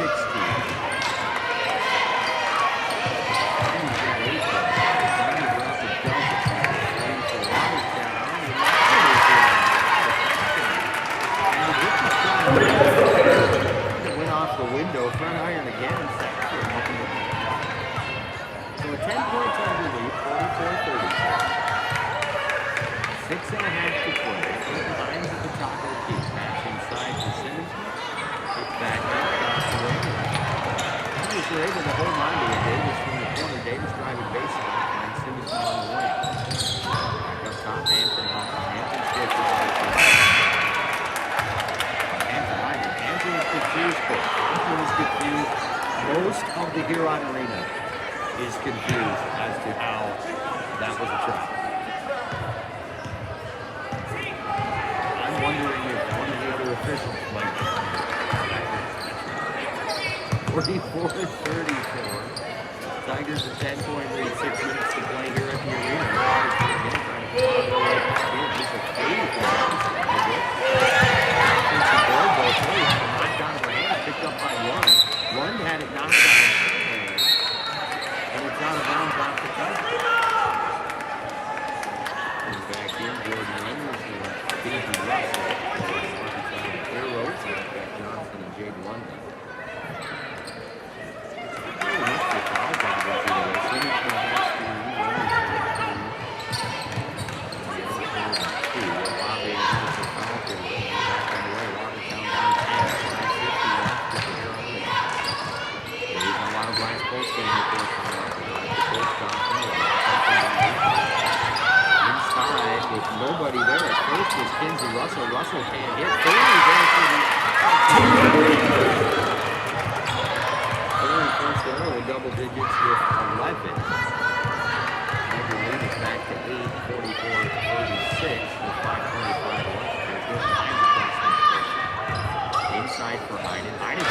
Went off the window, front iron again. So a 10-point Tiger lead, 44-30. 6.5 to play. Hines at the top of the key. Pass inside to Simmons. Kick back out, off the way. Tigers were able to hold on to it. Davis from the corner. Davis driving baseline. Finds Simmons on the way. Back up top, Anthony Hines. Anthony gets it out. Anthony is confused. Anthony is confused. Most of the Huron Arena is confused as to how that was a try. I'm wondering if one of the other officials might be. 44-34. Tigers a 10-point lead, 6 minutes to play here at the arena. Again, trying to claw their way back in. Just a 3 board ball play. Knocked out of her hand, picked up by Lund. Lund had it knocked out of her hand. And it's out of bounds off the Tigers. And back in, Jordan Reynolds and Stevie Russell. Arrows, Jack Johnson and Jade London. Really much the foul problems in this. Simmons going to have to Bobby and Anderson foul here. Back on the way. Watertown down 10. 5:50 left to the Huron lead. There's a lot of glass post game report coming up. The post inside with nobody there. At first was Kinsey Russell. Russell can't hit. Third there for the third first arrow with double digits with 11. Number lead is back to 8, 44-36 with 5:25 left. There's good behind the cross. Inside for Heinen. Heinen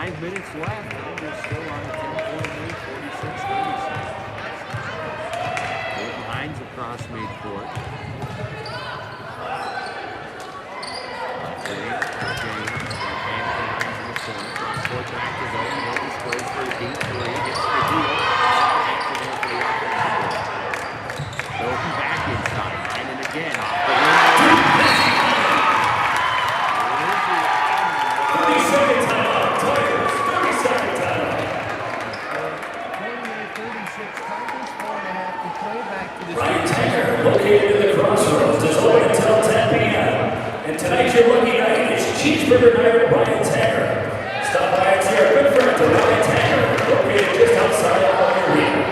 5 minutes left. Tigers still on a 10-point lead, 46-36. Colton Hines across midcourt. James, Anthony Hines in the corner. Cross court back to Hilton. Hilton sprays for a deep three. Gets the deal. Makes it in for the offensive board. Hilton back inside. Hyman again off the window. 30-second timeout, Tigers. 30-second timeout. 28-36 Tigers. 4.5 to play. Back to the Ryan Tanger, located in the Crossroads, is open until 10 p.m. And tonight's your lucky night is Cheeseburger Night with Ryan Tanger. Stop by and see our good friend Ryan Tanger, located just outside of Arena.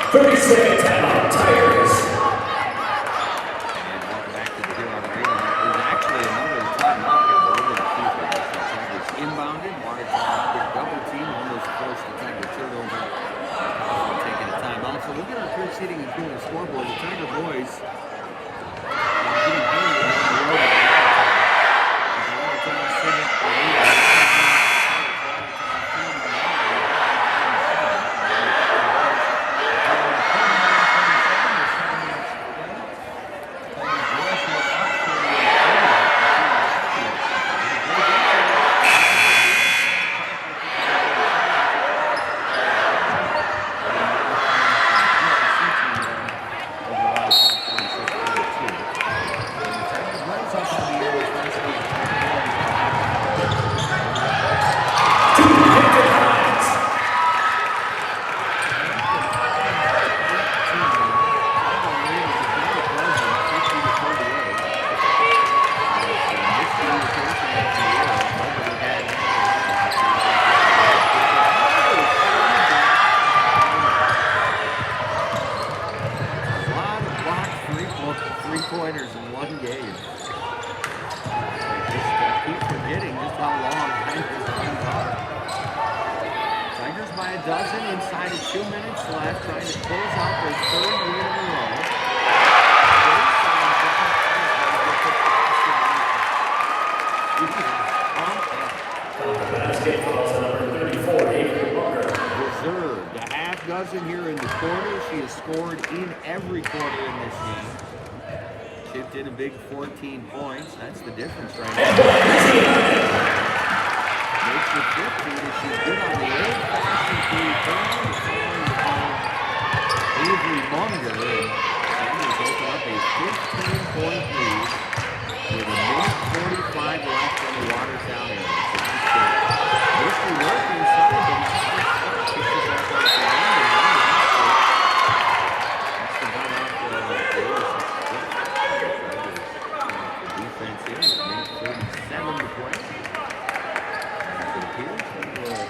30-second timeout, Tigers. And welcome back to the Huron Arena. There's actually another timeout here, but we're going to keep it. The Tigers inbounded. Watertown quick double team, almost forced the Tiger turnover. Taking a timeout. So look at our current seating and the scoreboard. The Tiger boys getting handled on the road. Watertown sitting at the lead. Three-pointers in one game. Just keep forgetting just how long Tigers are. Tigers by a dozen inside of 2 minutes left, trying to close out their third win in a row. Basketball to number 34, Avery Walker. Reserved a half dozen here in the quarter. She has scored in every quarter in this game. Chipped in a big 14 points. That's the difference right now. Makes it 15 and she's good on the old-fashioned three-point. Avery Munger, and Sanders open up a 15-point lead with a minute 45 left in the Watertown area. Mostly working inside, but he's just kicks it back out to the end. That's the one out the defense here. Minute 37 to play. As it appears, they will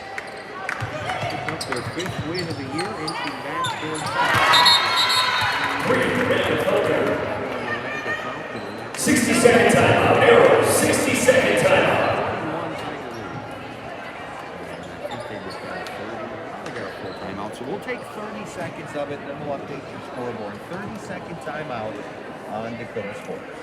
pick up their 5th win of the year, inching back towards 60-second timeout. Arrows, 60-second timeout. So we'll take 30 seconds of it, then we'll update your scoreboard. 30-second timeout on Dakota Sports.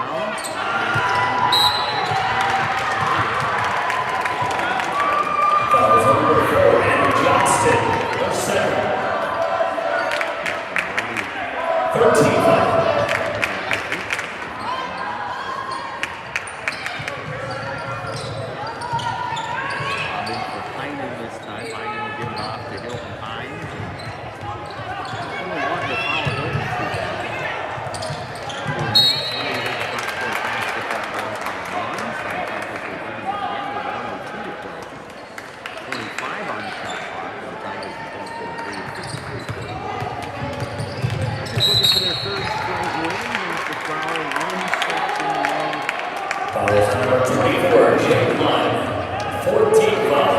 foul. Fouls on number 4, Andrew Johnston, number 7. 13 foul. Fouls on number 24, Jim Lund, 14 foul.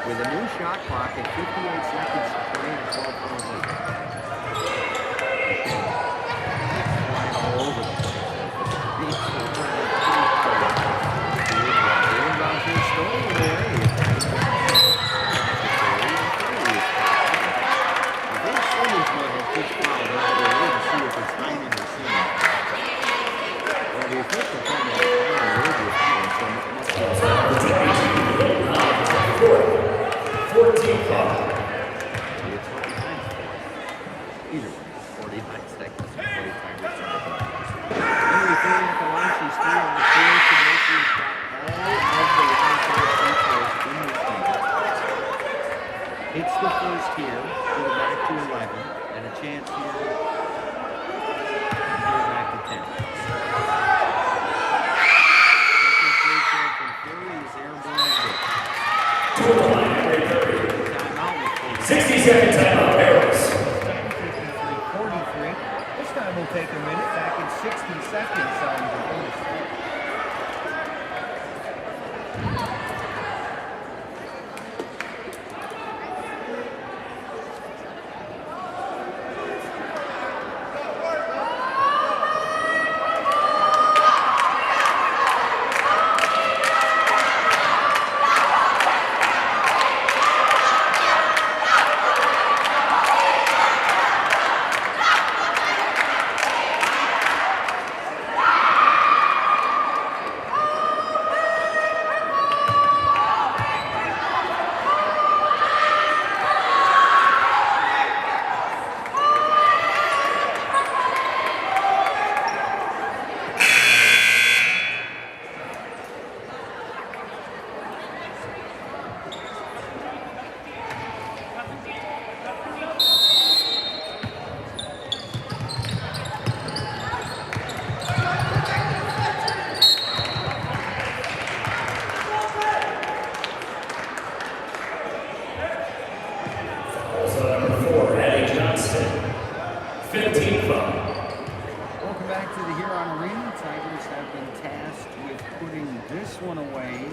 With a new shot clock at 58 seconds to play and 12 fouls later. Flying all over the place. Hits the first here, put it back to 11, and a chance here to get it back to 10. Second free throw from Fury is airborne again. 60-second timeout, Arrows. 43. This time will take a minute, back in 60 seconds on the bonus. Welcome back to the Huron Arena. Tigers have been tasked with putting this one away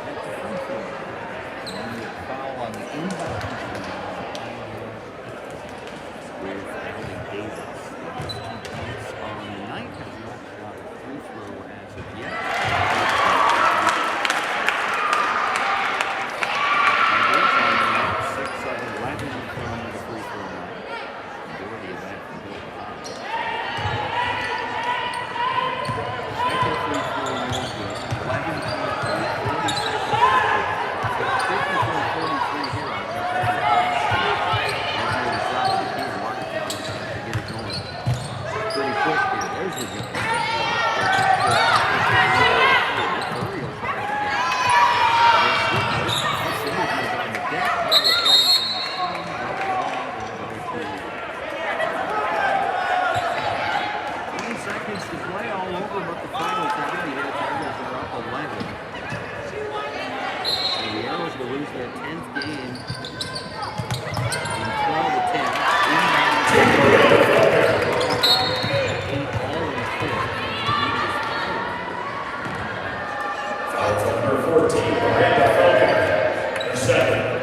at the free throw. And the foul on the inbound with Allie Davis. 2 points on the night. Has not shot a free throw as of yet. Tigers on the 6 of 11 from the free throw line. Majority of that from Bill Bond. Second free throw no good. 11 points, 40 seconds to play. 54-43 here on the Watertown to get it going pretty quick here. There's the jump. Curry will try it again. Simmons is on the deck. Seconds to play all over, but the final tally here, Tigers are up 11. And the Arrows will lose their 10th game in 12-10. Foul on number 14, Miranda Falconer, 7.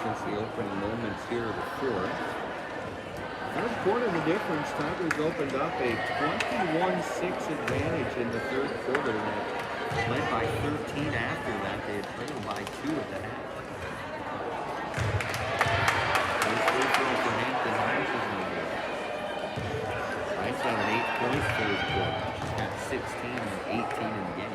Since the opening moments here of the fourth. Third quarter, the difference. Tigers opened up a 21-6 advantage in the third quarter that led by 13 after that. They had trailed by 2 at the half. This free throw for Nathan Hines is no good. points for his quarter. She's got 16 and 18 in the game.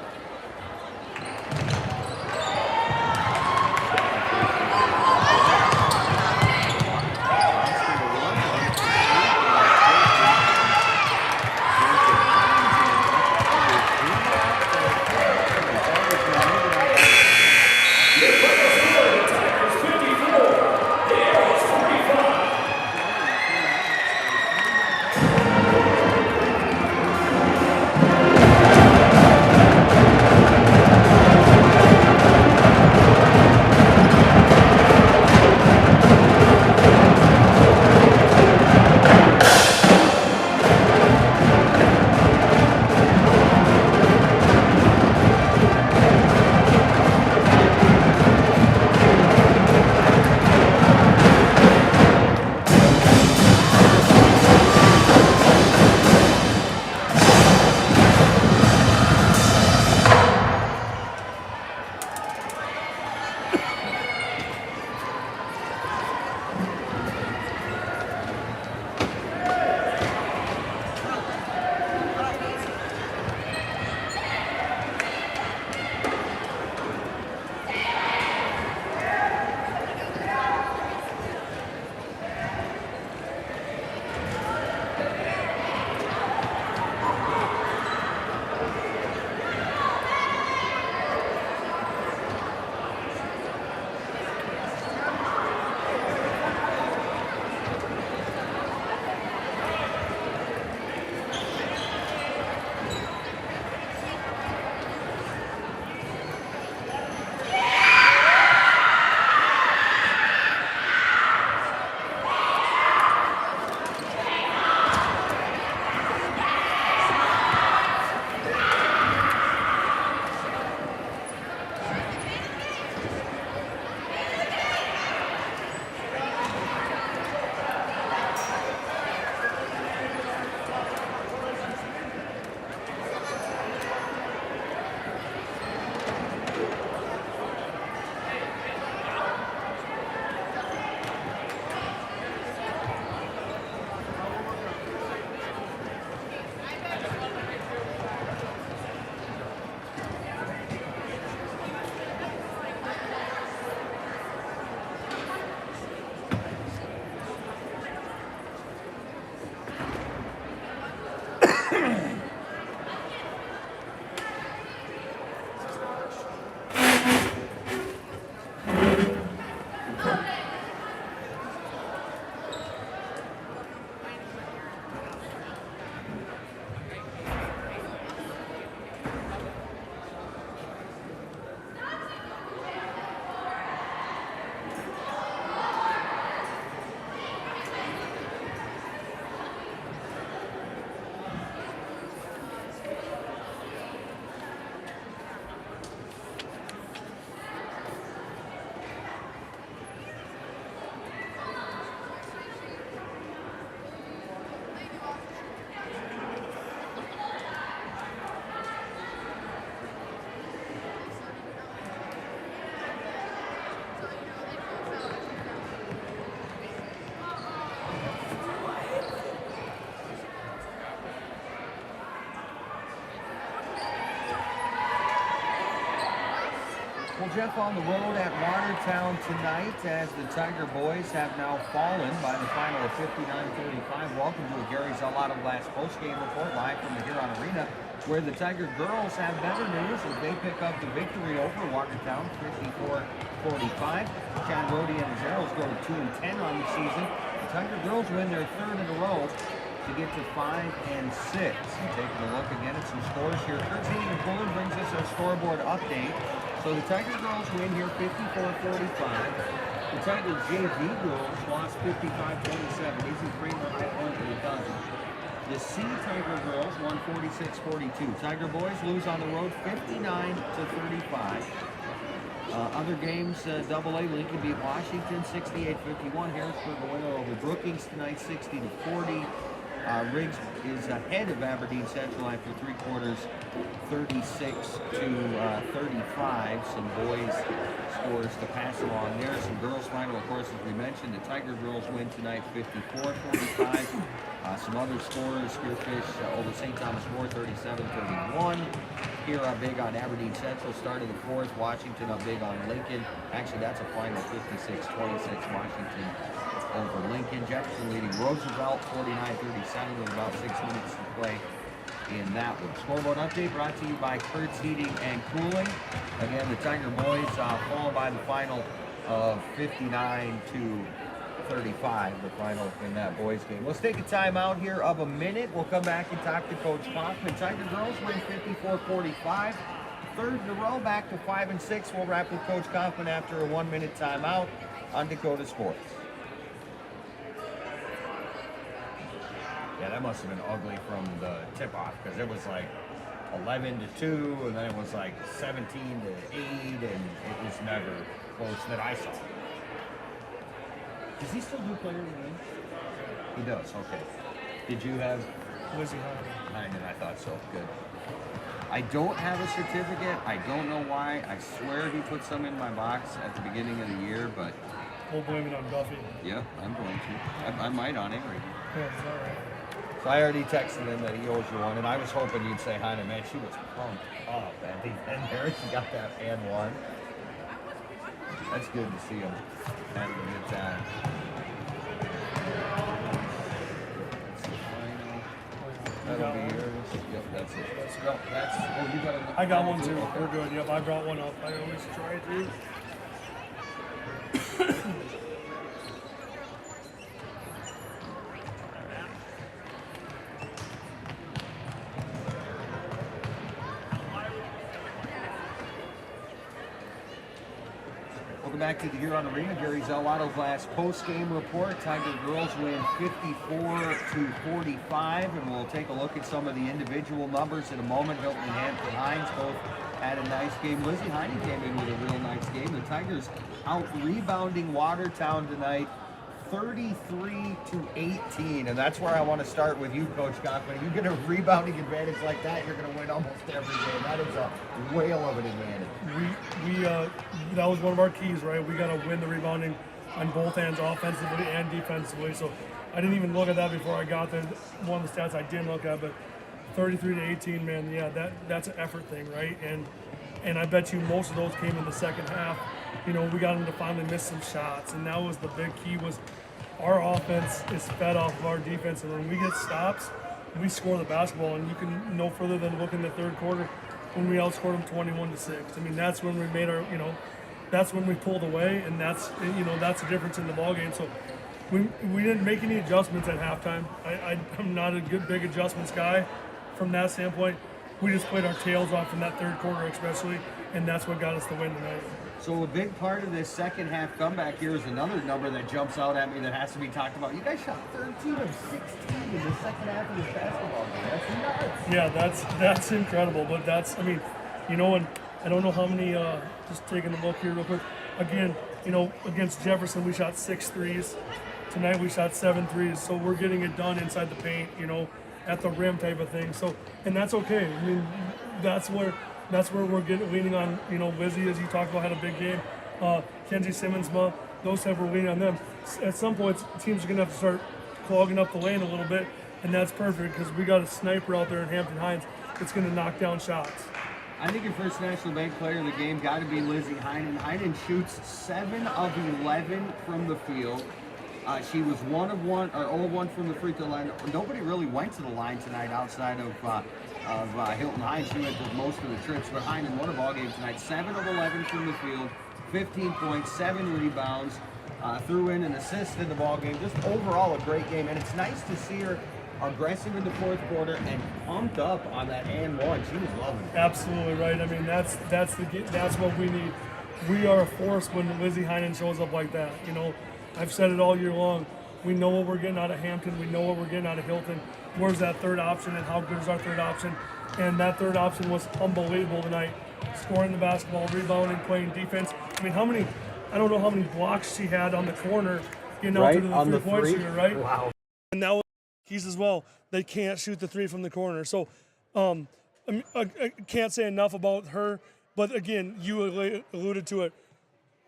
Well, Jeff, on the road at Watertown tonight as the Tiger boys have now fallen by the final of 59-35. Welcome to a Gary's All Out of Glass postgame report live from the Huron Arena, where the Tiger girls have better news as they pick up the victory over Watertown, 54-45. John Rhodey and his Arrows go to 2-10 on the season. The Tiger girls win their third in a row to get to 5-6. Taking a look again at some scores here. Kurtzine McCullen brings us our scoreboard update. So the Tiger girls win here 54-45. The Tiger JV girls lost 55-27. Izzy Kramer at home for the Cousins. The C Tiger girls won 46-42. Tiger boys lose on the road 59-35. Other games, AA, Lincoln beat Washington 68-51. Harrisburg a winner over Brookings tonight 60-40. Riggs is ahead of Aberdeen Central after three quarters, 36-35. Some boys scores to pass along there. Some girls final, of course, as we mentioned, the Tiger girls win tonight 54-45. Some other scores, Spearfish over St. Thomas More, 37-31. Here are big on Aberdeen Central, start of the fourth. Washington up big on Lincoln. Actually, that's a final 56-26, Washington over Lincoln. Jefferson leading Roosevelt 49-37 with about 6 minutes to play in that one. Scoreboard update brought to you by Kurt's Heating and Cooling. Again, the Tiger boys fall by the final of 59-35, the final in that boys game. Let's take a timeout here of a minute. We'll come back and talk to Coach Kaufman. Tiger girls win 54-45. Third in a row, back to 5-6. We'll wrap with Coach Kaufman after a 1-minute timeout on Dakota Sports. Yeah, that must have been ugly from the tip-off because it was like 11-2, and then it was like 17-8, and it was never close that I saw. Does he still do player of the game? He does, okay. Did you have Lizzie Hyman? I thought so. Good. I don't have a certificate. I don't know why. I swear he put some in my box at the beginning of the year, but... We'll blame it on Duffy. Yeah, I'm going to. I might on Avery. Yeah, it's all right. So I already texted him that he owes you one, and I was hoping you'd say hi to man. She was pumped up at the end there. She got that and one. That's good to see him having a good time. That'll be yours. Yep, that's it. No, that's, oh, you got I got one too. We're good. Yep, I brought one up. I always try to. Welcome back to the Huron Arena. Gary Zell Auto Glass post-game report. Tiger girls win 54-45, and we'll take a look at some of the individual numbers in a moment. Hilton and Hampton Hines both had a nice game. Lizzie Heine came in with a real nice game. The Tigers out rebounding Watertown tonight, 33-18, and that's where I want to start with you, Coach Kaufman. If you get a rebounding advantage like that, you're going to win almost every game. That is a whale of an advantage. That was one of our keys, right? We got to win the rebounding on both ends, offensively and defensively. So I didn't even look at that before I got there. One of the stats I didn't look at, but 33-18, man, yeah, that's an effort thing, right? And I bet you most of those came in the second half. You know, we got them to finally miss some shots, and that was the big key. Was our offense is fed off of our defense, and when we get stops, we score the basketball. And you can no further than look in the third quarter when we outscored them 21-6. I mean, that's when we made our, that's when we pulled away, and that's the difference in the ball game. So we didn't make any adjustments at halftime. I'm not a big adjustments guy from that standpoint. We just played our tails off in that third quarter especially, and that's what got us the win tonight. So a big part of this second half comeback here is another number that jumps out at me that has to be talked about. You guys shot 13 of 16 in the second half of this basketball game. That's nuts. Yeah, that's incredible. But that's, and I don't know how many, just taking a look here real quick. Again, against Jefferson, we shot 6 threes. Tonight we shot 7 threes. So we're getting it done inside the paint, at the rim type of thing. So, and that's okay. I mean, that's where we're leaning on, Lizzie, as you talked about, had a big game. Kenzie Simmons, those type, we're leaning on them. At some point, teams are going to have to start clogging up the lane a little bit, and that's perfect because we got a sniper out there in Hampton Hines that's going to knock down shots. I think your first National Bank player of the game got to be Lizzie Heinen. Heinen shoots 7 of 11 from the field. She was 1 of 1 or 0 of 1 from the free throw line. Nobody really went to the line tonight outside of Hilton Hines. She went to most of the trips, but Heinen won a ball game tonight. 7 of 11 from the field, 15 points, 7 rebounds, threw in an assist in the ball game. Just overall a great game, and it's nice to see her aggressive in the fourth quarter and pumped up on that and one. She was loving it. Absolutely right. I mean, that's what we need. We are a force when Lizzie Heinen shows up like that. I've said it all year long. We know what we're getting out of Hampton. We know what we're getting out of Hilton. Where's that third option, and how good is our third option? And that third option was unbelievable tonight. Scoring the basketball, rebounding, playing defense. I mean, I don't know how many blocks she had on the corner getting out to the three-point shooter, right? Wow. And that was keys as well. They can't shoot the three from the corner. So I can't say enough about her. But again, you alluded to it.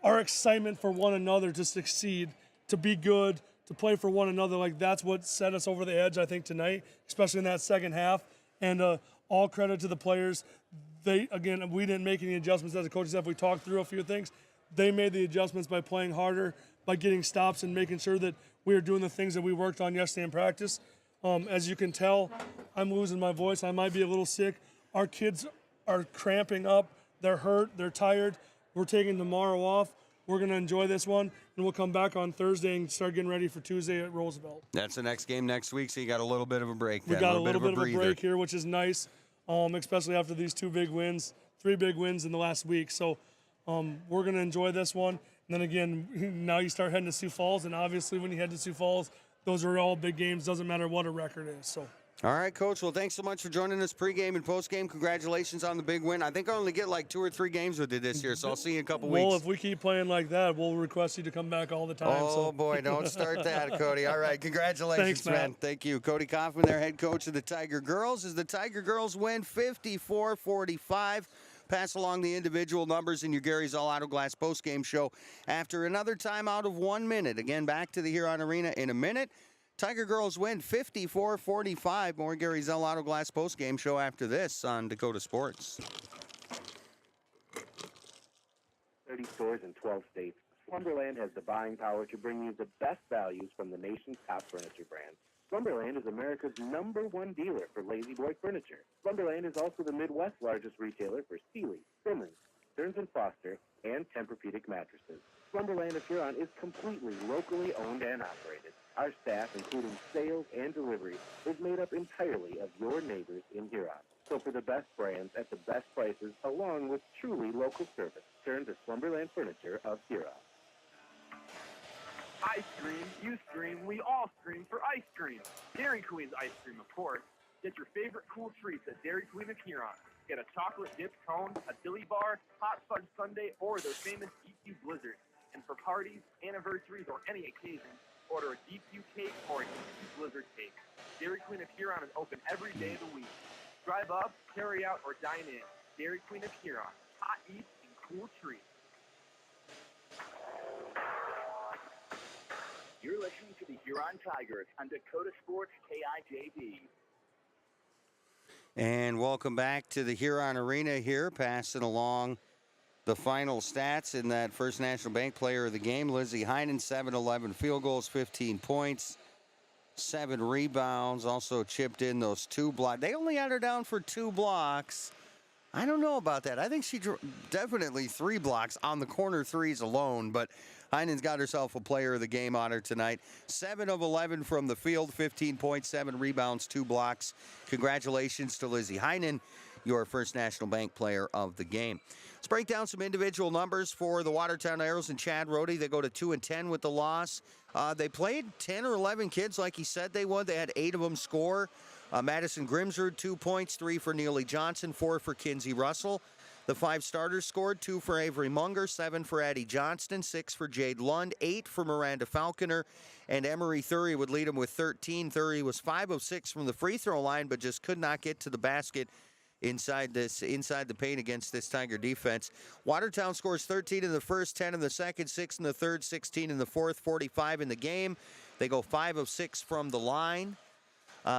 Our excitement for one another to succeed, to be good, to play for one another. Like, that's what set us over the edge, I think, tonight, especially in that second half. And all credit to the players. We didn't make any adjustments as a coaching staff. We talked through a few things. They made the adjustments by playing harder, by getting stops and making sure that we were doing the things that we worked on yesterday in practice. As you can tell, I'm losing my voice. I might be a little sick. Our kids are cramping up. They're hurt. They're tired. We're taking tomorrow off. We're going to enjoy this one, and we'll come back on Thursday and start getting ready for Tuesday at Roosevelt. That's the next game next week, so you got a little bit of a break. We got a little bit of a break here, which is nice, especially after these 3 big wins in the last week. So we're going to enjoy this one. And then again, now you start heading to Sioux Falls, and obviously when you head to Sioux Falls, those are all big games. Doesn't matter what a record is. So. All right, Coach. Well, thanks so much for joining us pregame and postgame. Congratulations on the big win. I think I only get like 2 or 3 games with you this year, so I'll see you in a couple weeks. Well, if we keep playing like that, we'll request you to come back all the time. Oh, boy, don't start that, Cody. All right, congratulations, Thanks, Matt. man. Thank you. Cody Kaufman, their head coach of the Tiger Girls, as the Tiger Girls win 54-45. Pass along the individual numbers in your Gary's All Auto Glass postgame show after another timeout of 1 minute. Again, back to the Huron Arena in a minute. Tiger Girls win 54-45. More Gary Zell Auto Glass postgame show after this on Dakota Sports. 30 stores in 12 states, Slumberland has the buying power to bring you the best values from the nation's top furniture brands. Slumberland is America's #1 dealer for Lazy Boy furniture. Slumberland is also the Midwest's largest retailer for Sealy, Simmons, Stearns & Foster, and Tempur-Pedic mattresses. Slumberland of Huron is completely locally owned and operated. Our staff, including sales and delivery, is made up entirely of your neighbors in Huron. So for the best brands at the best prices, along with truly local service, turn to Slumberland Furniture of Huron. I scream, you scream, we all scream for ice cream. Dairy Queen's ice cream, of course. Get your favorite cool treats at Dairy Queen of Huron. Get a chocolate dipped cone, a dilly bar, hot fudge sundae, or their famous DQ Blizzard. And for parties, anniversaries, or any occasion, order a DQ cake or a DQ Blizzard cake. Dairy Queen of Huron is open every day of the week. Drive up, carry out, or dine in. Dairy Queen of Huron. Hot eats and cool treats. You're listening to the Huron Tigers on Dakota Sports KIJB. And welcome back to the Huron Arena here, passing along the final stats in that First National Bank player of the game. Lizzie Heinen, 7-11 field goals, 15 points, 7 rebounds, also chipped in those 2 blocks. They only had her down for 2 blocks. I don't know about that. I think she definitely 3 blocks on the corner threes alone, but Heinen's got herself a player of the game honor tonight. 7 of 11 from the field, 15 points, 7 rebounds, 2 blocks. Congratulations to Lizzie Heinen, your First National Bank player of the game. Let's break down some individual numbers for the Watertown Arrows and Chad Rohde. They go to 2-10 with the loss. They played 10 or 11 kids like he said they would. They had 8 of them score. Madison Grimsrud, 2 points, 3 for Neely Johnson, 4 for Kinsey Russell. The 5 starters scored, 2 for Avery Munger, 7 for Addie Johnston, 6 for Jade Lund, 8 for Miranda Falconer, and Emery Thury would lead them with 13. Thury was 5 of 6 from the free throw line, but just could not get to the basket inside the paint against this Tiger defense. Watertown scores 13 in the first, 10 in the second, 6 in the third, 16 in the fourth, 45 in the game. They go 5 of 6 from the line.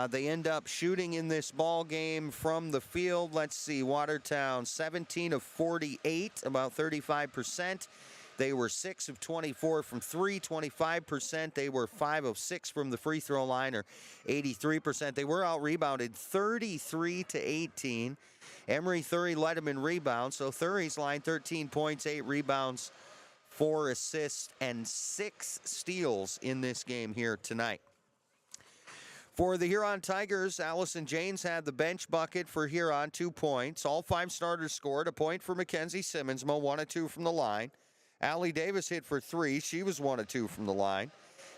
They end up shooting in this ball game from the field. Let's see, Watertown 17 of 48, about 35%. They were 6 of 24 from 3, 25%. They were 5 of 6 from the free throw line, or 83%. They were out-rebounded 33-18. Emery Thury led them in rebounds, so Thury's line 13 points, 8 rebounds, 4 assists, and 6 steals in this game here tonight. For the Huron Tigers, Allison Janes had the bench bucket for Huron, 2 points. All 5 starters scored, a point for Mackenzie Simmonsmo, 1 of 2 from the line. Allie Davis hit for 3. She was 1 of 2 from the line.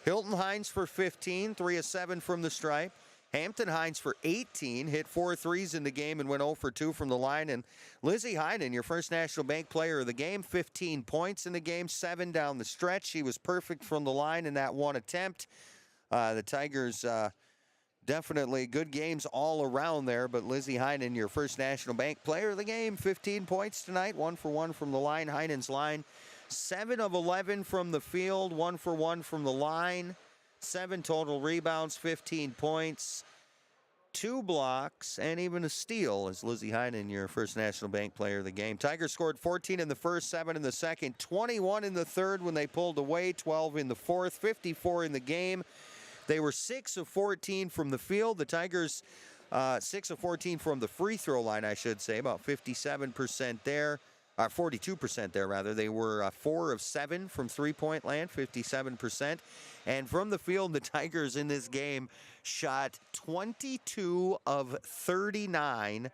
Hilton Hines for 15, 3 of 7 from the stripe. Hampton Hines for 18, hit 4 threes in the game and went 0 for 2 from the line. And Lizzie Heinen, your First National Bank player of the game, 15 points in the game, 7 down the stretch. She was perfect from the line in that 1 attempt. The Tigers... definitely good games all around there, but Lizzie Heinen, your First National Bank player of the game, 15 points tonight, 1 for 1 from the line. Heinen's line, 7 of 11 from the field, 1 for 1 from the line. 7 total rebounds, 15 points, 2 blocks, and even a steal as Lizzie Heinen, your First National Bank player of the game. Tigers scored 14 in the first, 7 in the second, 21 in the third when they pulled away, 12 in the fourth, 54 in the game. They were 6 of 14 from the field. The Tigers, 6 of 14 from the free throw line, I should say, about 57% there. 42% there, rather. They were 4 of 7 from three-point land, 57%. And from the field, the Tigers in this game shot 22 of 39,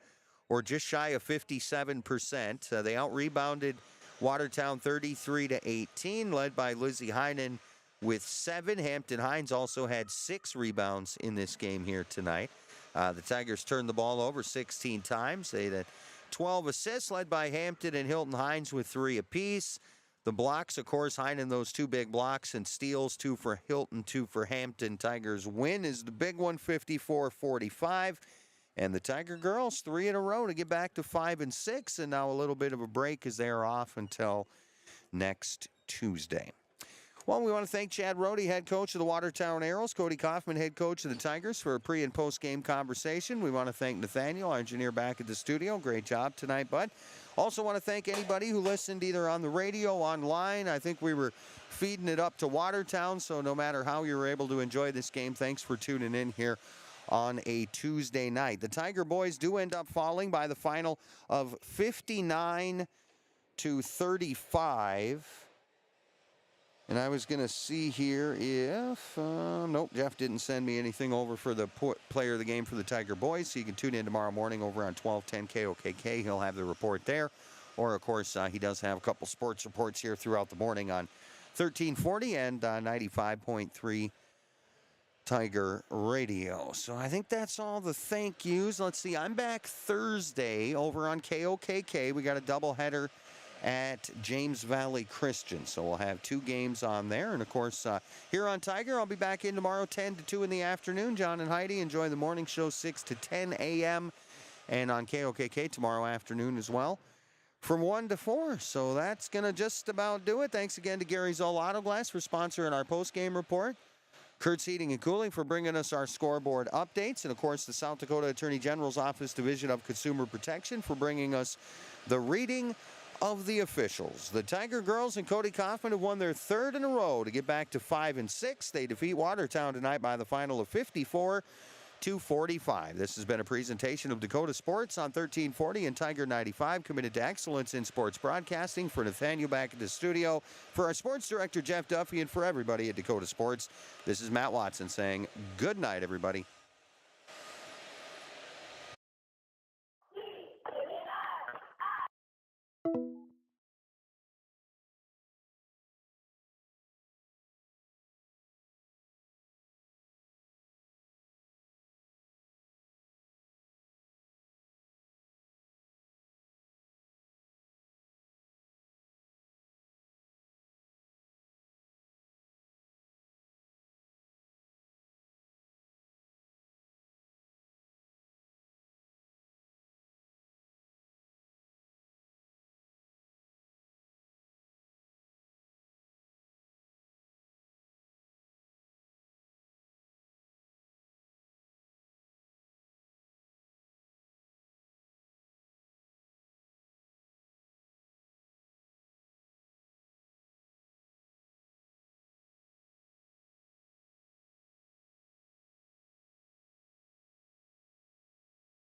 or just shy of 57%. They out-rebounded Watertown 33-18, led by Lizzie Heinen with 7. Hampton Hines also had 6 rebounds in this game here tonight. The Tigers turned the ball over 16 times. They had 12 assists, led by Hampton and Hilton Hines with 3 apiece. The blocks, of course, Heinen, those 2 big blocks, and steals, 2 for Hilton, 2 for Hampton. Tigers win is the big one, 54-45. And the Tiger girls, 3 in a row to get back to 5-6, and now a little bit of a break as they are off until next Tuesday. Well, we want to thank Chad Rohde, head coach of the Watertown Arrows, Cody Kaufman, head coach of the Tigers, for a pre- and post-game conversation. We want to thank Nathaniel, our engineer back at the studio. Great job tonight, bud. Also want to thank anybody who listened either on the radio, online. I think we were feeding it up to Watertown, so no matter how you were able to enjoy this game, thanks for tuning in here on a Tuesday night. The Tiger boys do end up falling by the final of 59-35. And I was going to see here if, nope, Jeff didn't send me anything over for the player of the game for the Tiger boys. So you can tune in tomorrow morning over on 1210 KOKK. He'll have the report there. Or, of course, he does have a couple sports reports here throughout the morning on 1340 and 95.3 Tiger Radio. So I think that's all the thank yous. Let's see, I'm back Thursday over on KOKK. We got a doubleheader at James Valley Christian. So we'll have 2 games on there. And, of course, here on Tiger, I'll be back in tomorrow 10 to 2 in the afternoon. John and Heidi enjoy the morning show 6 to 10 a.m. And on KOKK tomorrow afternoon as well from 1 to 4. So that's going to just about do it. Thanks again to Gary Zoll Auto Glass for sponsoring our post-game report. Kurtz Heating and Cooling for bringing us our scoreboard updates. And, of course, the South Dakota Attorney General's Office Division of Consumer Protection for bringing us the reading of the officials. The Tiger girls and Cody Kaufman have won their 3rd in a row to get back to 5-6. They defeat Watertown tonight by the final of 54-45. This has been a presentation of Dakota Sports on 1340 and Tiger 95, committed to excellence in sports broadcasting. For Nathaniel back at the studio, for our sports director Jeff Duffy, and for everybody at Dakota Sports, this is Matt Watson saying good night, everybody.